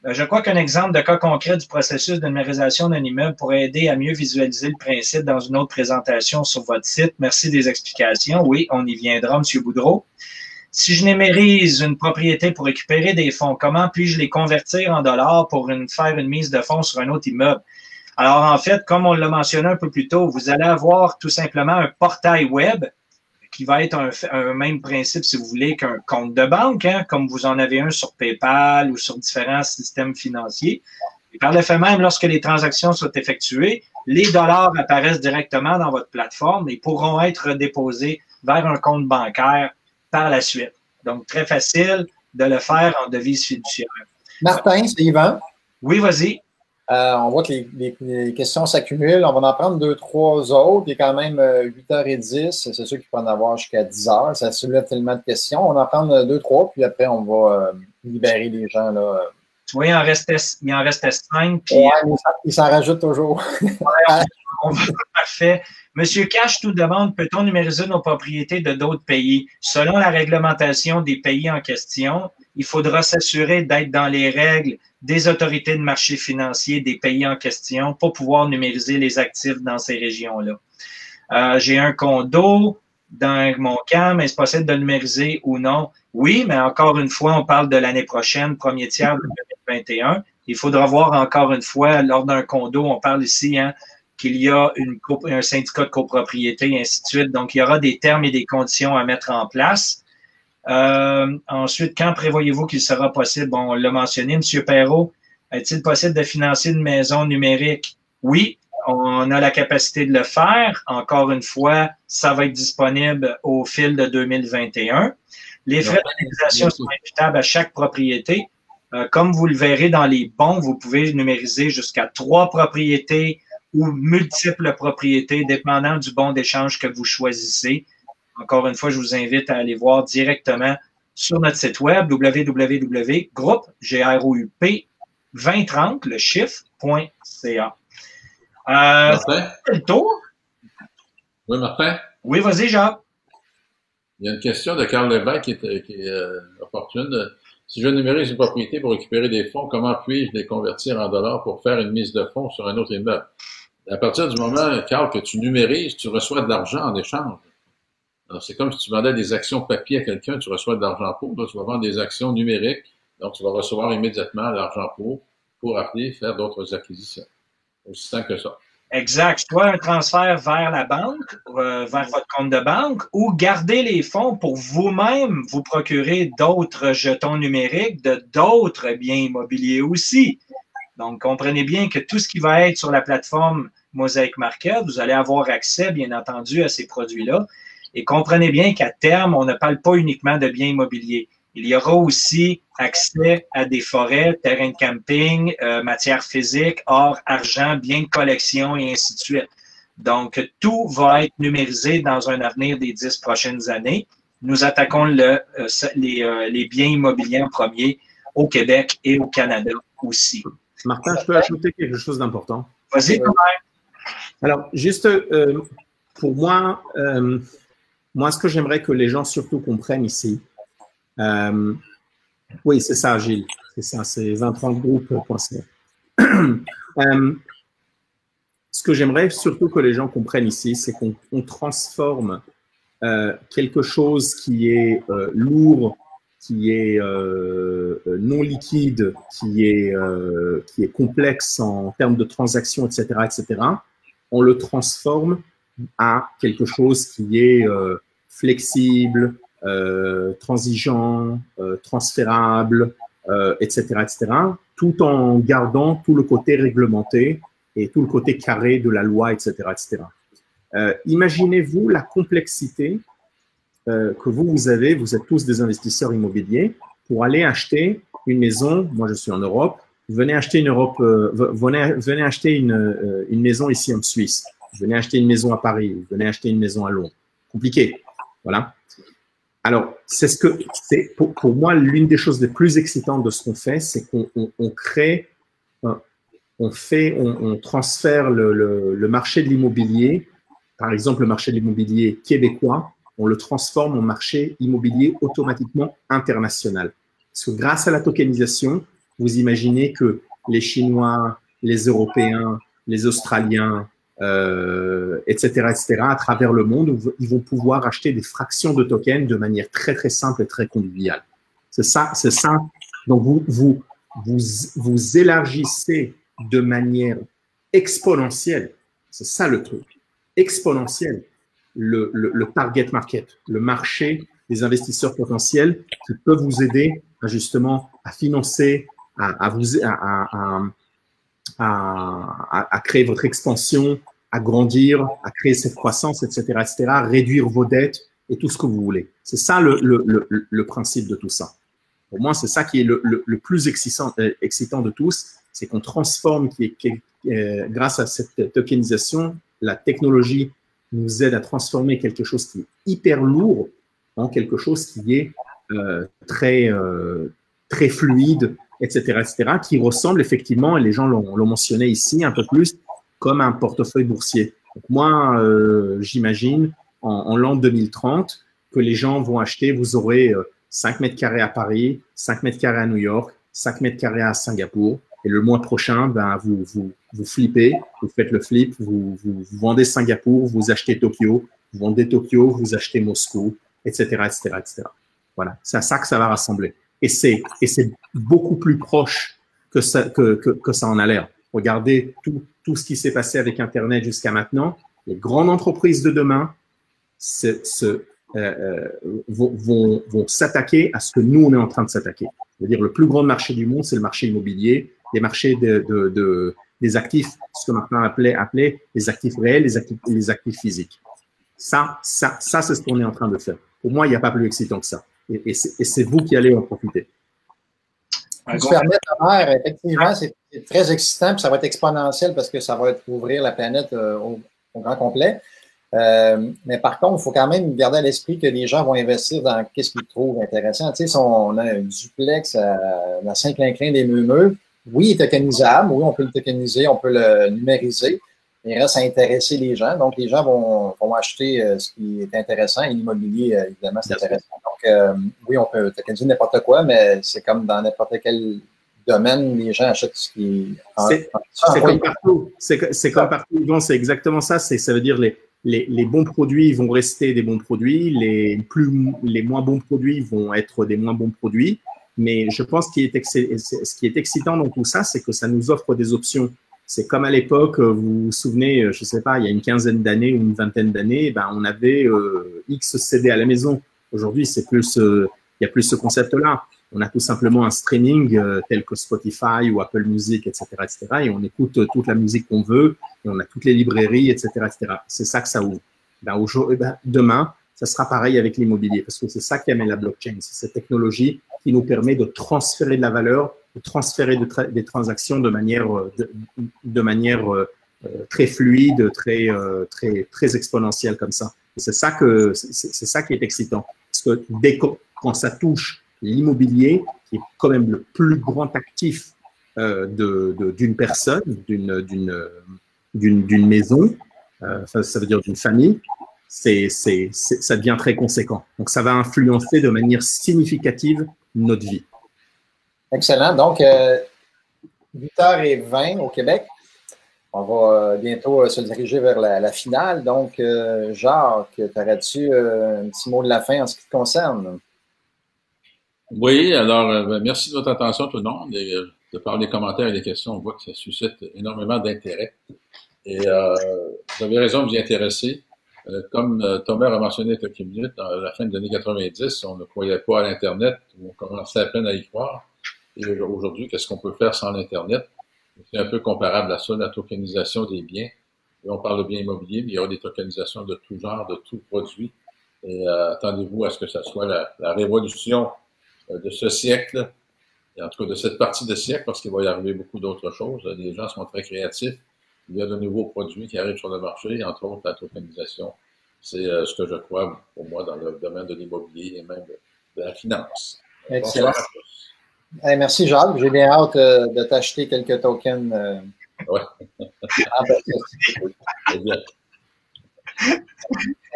Je crois qu'un exemple de cas concret du processus de numérisation d'un immeuble pourrait aider à mieux visualiser le principe dans une autre présentation sur votre site. Merci des explications. Oui, on y viendra, M. Boudreau. Si je numérise une propriété pour récupérer des fonds, comment puis-je les convertir en dollars pour faire une mise de fonds sur un autre immeuble? Alors, en fait, comme on l'a mentionné un peu plus tôt, vous allez avoir tout simplement un portail web qui va être un même principe, si vous voulez, qu'un compte de banque, hein, comme vous en avez un sur PayPal ou sur différents systèmes financiers. Et par le fait même, lorsque les transactions sont effectuées, les dollars apparaissent directement dans votre plateforme et pourront être déposés vers un compte bancaire par la suite. Donc, très facile de le faire en devise fiduciaire. Martin, c'est Yvan. Oui, vas-y. On voit que les questions s'accumulent. On va en prendre 2, 3 autres. Il est quand même 8h10. C'est sûr qu'il peut en avoir jusqu'à 10h. Ça soulève tellement de questions. On va en prendre 2, 3, puis après, on va libérer les gens. Là. Oui, il en restait 5. Puis, ouais, il s'en rajoute toujours. Parfait. Monsieur Cash nous demande, peut-on numériser nos propriétés de d'autres pays? Selon la réglementation des pays en question, il faudra s'assurer d'être dans les règles des autorités de marché financier des pays en question pour pouvoir numériser les actifs dans ces régions-là. J'ai un condo dans mon camp, mais c'est possible de le numériser ou non? Oui, mais encore une fois, on parle de l'année prochaine, premier tiers de 2021. Il faudra voir encore une fois, lors d'un condo, on parle ici, hein, qu'il y a un syndicat de copropriété, et ainsi de suite. Donc, il y aura des termes et des conditions à mettre en place. Ensuite, quand prévoyez-vous qu'il sera possible? Bon, on l'a mentionné, M. Perrault, est-il possible de financer une maison numérique? Oui, on a la capacité de le faire. Encore une fois, ça va être disponible au fil de 2021. Les frais de numérisation sont imputables à chaque propriété. Comme vous le verrez dans les bons, vous pouvez numériser jusqu'à 3 propriétés ou multiples propriétés, dépendant du bon d'échange que vous choisissez. Encore une fois, je vous invite à aller voir directement sur notre site web www.groupe2030, le chiffre.ca. Martin? C'est le tour? Oui, Martin? Oui, vas-y, Jacques. Il y a une question de Carl Lévesque qui est opportune. Si je numérise une propriété pour récupérer des fonds, comment puis-je les convertir en dollars pour faire une mise de fonds sur un autre immeuble? À partir du moment, Carl, que tu numérises, tu reçois de l'argent en échange. Alors, c'est comme si tu vendais des actions papier à quelqu'un, tu reçois de l'argent pour. Là, tu vas vendre des actions numériques, donc tu vas recevoir immédiatement l'argent pour après faire d'autres acquisitions. Aussi simple que ça. Exact. Soit un transfert vers la banque, vers votre compte de banque, ou garder les fonds pour vous-même vous procurer d'autres jetons numériques de d'autres biens immobiliers aussi. Donc, comprenez bien que tout ce qui va être sur la plateforme Mosaic Market, vous allez avoir accès, bien entendu, à ces produits-là. Et comprenez bien qu'à terme, on ne parle pas uniquement de biens immobiliers. Il y aura aussi accès à des forêts, terrains de camping, matières physiques, or, argent, biens de collection et ainsi de suite. Donc, tout va être numérisé dans un avenir des 10 prochaines années. Nous attaquons les biens immobiliers en premier au Québec et au Canada aussi. Martin, je peux ajouter quelque chose d'important? Vas-y, Thomas. Alors, juste pour moi, ce que j'aimerais que les gens surtout comprennent ici, oui, c'est ça, Gilles, c'est ça, c'est 2030group.ca. Ce que j'aimerais surtout que les gens comprennent ici, c'est qu'on transforme quelque chose qui est lourd, qui est non liquide, qui est complexe en termes de transactions, etc., on le transforme à quelque chose qui est flexible, transigeant, transférable, etc., tout en gardant tout le côté réglementé et tout le côté carré de la loi, etc., etc. Imaginez-vous la complexité que vous avez, vous êtes tous des investisseurs immobiliers, pour aller acheter une maison. Moi, je suis en Europe. Venez acheter venez acheter une maison ici en Suisse. Venez acheter une maison à Paris. Venez acheter une maison à Londres. Compliqué. Voilà. Alors, c'est pour moi l'une des choses les plus excitantes de ce qu'on fait, c'est qu'on crée, on transfère le marché de l'immobilier, par exemple le marché de l'immobilier québécois, on le transforme en marché immobilier automatiquement international. Parce que grâce à la tokenisation, vous imaginez que les Chinois, les Européens, les Australiens, etc., à travers le monde, ils vont pouvoir acheter des fractions de tokens de manière très, très simple et très conviviale. C'est ça. Donc, vous élargissez de manière exponentielle. C'est ça le truc. Exponentielle. Le target market, le marché des investisseurs potentiels qui peuvent vous aider justement à financer, à créer votre expansion, à grandir, à créer cette croissance, etc., réduire vos dettes et tout ce que vous voulez. C'est ça le principe de tout ça. Pour moi, c'est ça qui est le plus excitant de tous, c'est qu'on transforme, grâce à cette tokenisation, la technologie nous aide à transformer quelque chose qui est hyper lourd en quelque chose qui est très fluide, etc., qui ressemble effectivement, et les gens l'ont mentionné ici un peu plus, comme un portefeuille boursier. Donc moi, j'imagine en l'an 2030 que les gens vont acheter, vous aurez 5 mètres carrés à Paris, 5 mètres carrés à New York, 5 mètres carrés à Singapour. Et le mois prochain, ben, vous flippez, vous faites le flip, vous vendez Singapour, vous achetez Tokyo, vous vendez Tokyo, vous achetez Moscou, etc. Voilà, c'est à ça que ça va rassembler. Et c'est beaucoup plus proche que ça en a l'air. Regardez tout ce qui s'est passé avec Internet jusqu'à maintenant. Les grandes entreprises de demain vont s'attaquer à ce que nous, on est en train de s'attaquer. C'est-à-dire le plus grand marché du monde, c'est le marché immobilier, les marchés des actifs, ce que Martin appelait les actifs réels, les actifs physiques. Ça, c'est ce qu'on est en train de faire. Pour moi, il n'y a pas plus excitant que ça. Et c'est vous qui allez en profiter. Si tu permets, Thomas, effectivement, c'est très excitant, puis ça va être exponentiel parce que ça va ouvrir la planète au grand complet. Mais par contre, il faut quand même garder à l'esprit que les gens vont investir dans ce qu'ils trouvent intéressant. Tu sais, si on a un duplex à Saint-Clinclin des Meumeux, oui, il est tokenisable, oui, on peut le tokeniser, on peut le numériser. Il reste à intéresser les gens. Donc, les gens vont acheter ce qui est intéressant. Et l'immobilier, évidemment, c'est intéressant. Donc, oui, on peut tokeniser n'importe quoi, mais c'est comme dans n'importe quel domaine, les gens achètent ce qui est… C'est comme partout. C'est comme partout. Bon, c'est exactement ça. Ça veut dire les bons produits vont rester des bons produits. Les moins bons produits vont être des moins bons produits. Mais je pense ce qui est excitant dans tout ça, c'est que ça nous offre des options. C'est comme à l'époque, vous vous souvenez, je sais pas, il y a une quinzaine d'années ou une vingtaine d'années, ben, on avait X CD à la maison. Aujourd'hui, il y a plus ce concept-là. On a tout simplement un streaming tel que Spotify ou Apple Music, etc., etc. Et on écoute toute la musique qu'on veut, et on a toutes les librairies, etc., etc. C'est ça que ça ouvre. Demain, ça sera pareil avec l'immobilier, parce que c'est ça qui amène la blockchain. C'est cette technologie qui nous permet de transférer de la valeur, de transférer des transactions de manière très fluide, très exponentielle comme ça. C'est ça qui est excitant. Parce que quand ça touche l'immobilier, qui est quand même le plus grand actif d'une personne, d'une maison, ça veut dire d'une famille, ça devient très conséquent. Donc, ça va influencer de manière significative notre vie. Excellent. Donc, 8h20 au Québec. On va bientôt se diriger vers la finale. Donc, Jacques, t'aurais-tu un petit mot de la fin en ce qui te concerne? Oui, alors, merci de votre attention tout le monde. Et, de par les commentaires et les questions, on voit que ça suscite énormément d'intérêt. Et vous avez raison de vous y intéresser. Comme Thomas a mentionné il y a quelques minutes, à la fin des années 90, on ne croyait pas à l'Internet, on commençait à peine à y croire. Et aujourd'hui, qu'est-ce qu'on peut faire sans l'Internet? C'est un peu comparable à ça, la tokenisation des biens. Et on parle de biens immobiliers, mais il y aura des tokenisations de tout genre, de tout produit. Et attendez-vous à ce que ça soit la révolution de ce siècle, et en tout cas de cette partie de siècle, parce qu'il va y arriver beaucoup d'autres choses. Les gens sont très créatifs. Il y a de nouveaux produits qui arrivent sur le marché, entre autres la tokenisation. C'est ce que je crois, pour moi, dans le domaine de l'immobilier et même de la finance. Excellent. Hey, merci, Jacques. J'ai bien hâte de t'acheter quelques tokens. Ouais.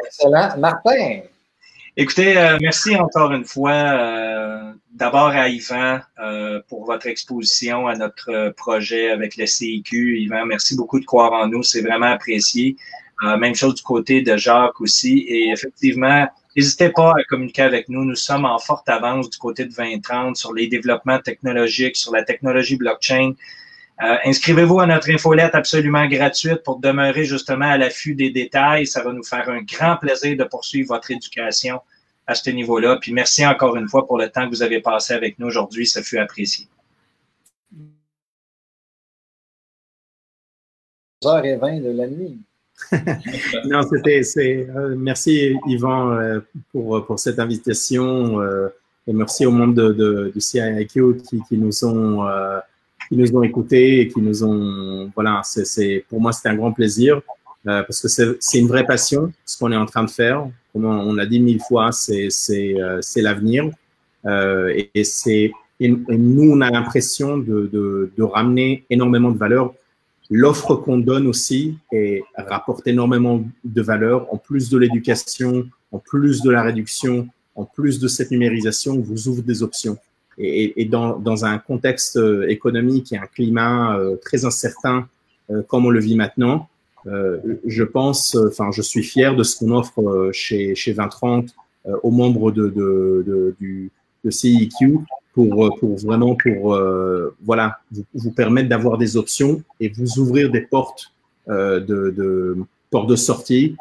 Excellent. Martin. Écoutez, merci encore une fois d'abord à Yvan pour votre exposition à notre projet avec le CIQ. Yvan, merci beaucoup de croire en nous, c'est vraiment apprécié. Même chose du côté de Jacques aussi. Et effectivement, n'hésitez pas à communiquer avec nous. Nous sommes en forte avance du côté de 2030 sur les développements technologiques, sur la technologie blockchain. Inscrivez-vous à notre infolette absolument gratuite pour demeurer justement à l'affût des détails. Ça va nous faire un grand plaisir de poursuivre votre éducation à ce niveau-là. Puis merci encore une fois pour le temps que vous avez passé avec nous aujourd'hui. Ça fut apprécié. 11h20 de la nuit. Non, merci Yvan pour cette invitation et merci au monde du CIQ qui nous ont écoutés et qui nous ont, voilà, pour moi, c'était un grand plaisir parce que c'est une vraie passion, ce qu'on est en train de faire. Comme on l'a dit 1000 fois, c'est l'avenir. Et nous, on a l'impression de ramener énormément de valeur. L'offre qu'on donne aussi rapporte énormément de valeur. En plus de l'éducation, en plus de la réduction, en plus de cette numérisation, vous ouvre des options. Et dans un contexte économique et un climat très incertain comme on le vit maintenant, je suis fier de ce qu'on offre chez 2030 aux membres de CIQ pour vous permettre d'avoir des options et vous ouvrir des portes portes de sortie,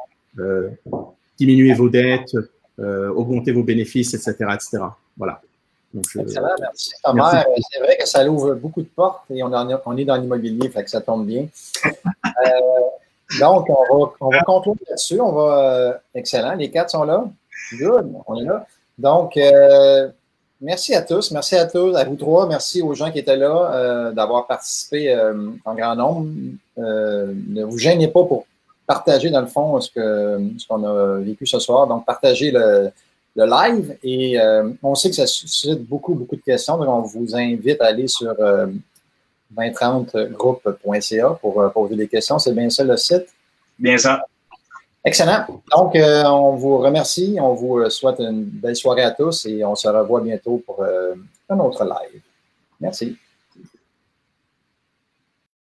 diminuer vos dettes, augmenter vos bénéfices, etc., etc. Voilà. Donc, excellent, merci Thomas. C'est vrai que ça ouvre beaucoup de portes et on est dans l'immobilier, fait que ça tombe bien. Donc, on va conclure là-dessus. Excellent, les 4 sont là. Good, on est là. Donc, merci à tous, à vous 3, merci aux gens qui étaient là d'avoir participé en grand nombre. Ne vous gênez pas pour partager, dans le fond, ce qu'on a vécu ce soir. Donc, partagez le live et on sait que ça suscite beaucoup de questions. Donc, on vous invite à aller sur 2030groupe.ca pour poser des questions. C'est bien ça le site? Bien ça. Excellent. Donc, on vous remercie. On vous souhaite une belle soirée à tous et on se revoit bientôt pour un autre live. Merci.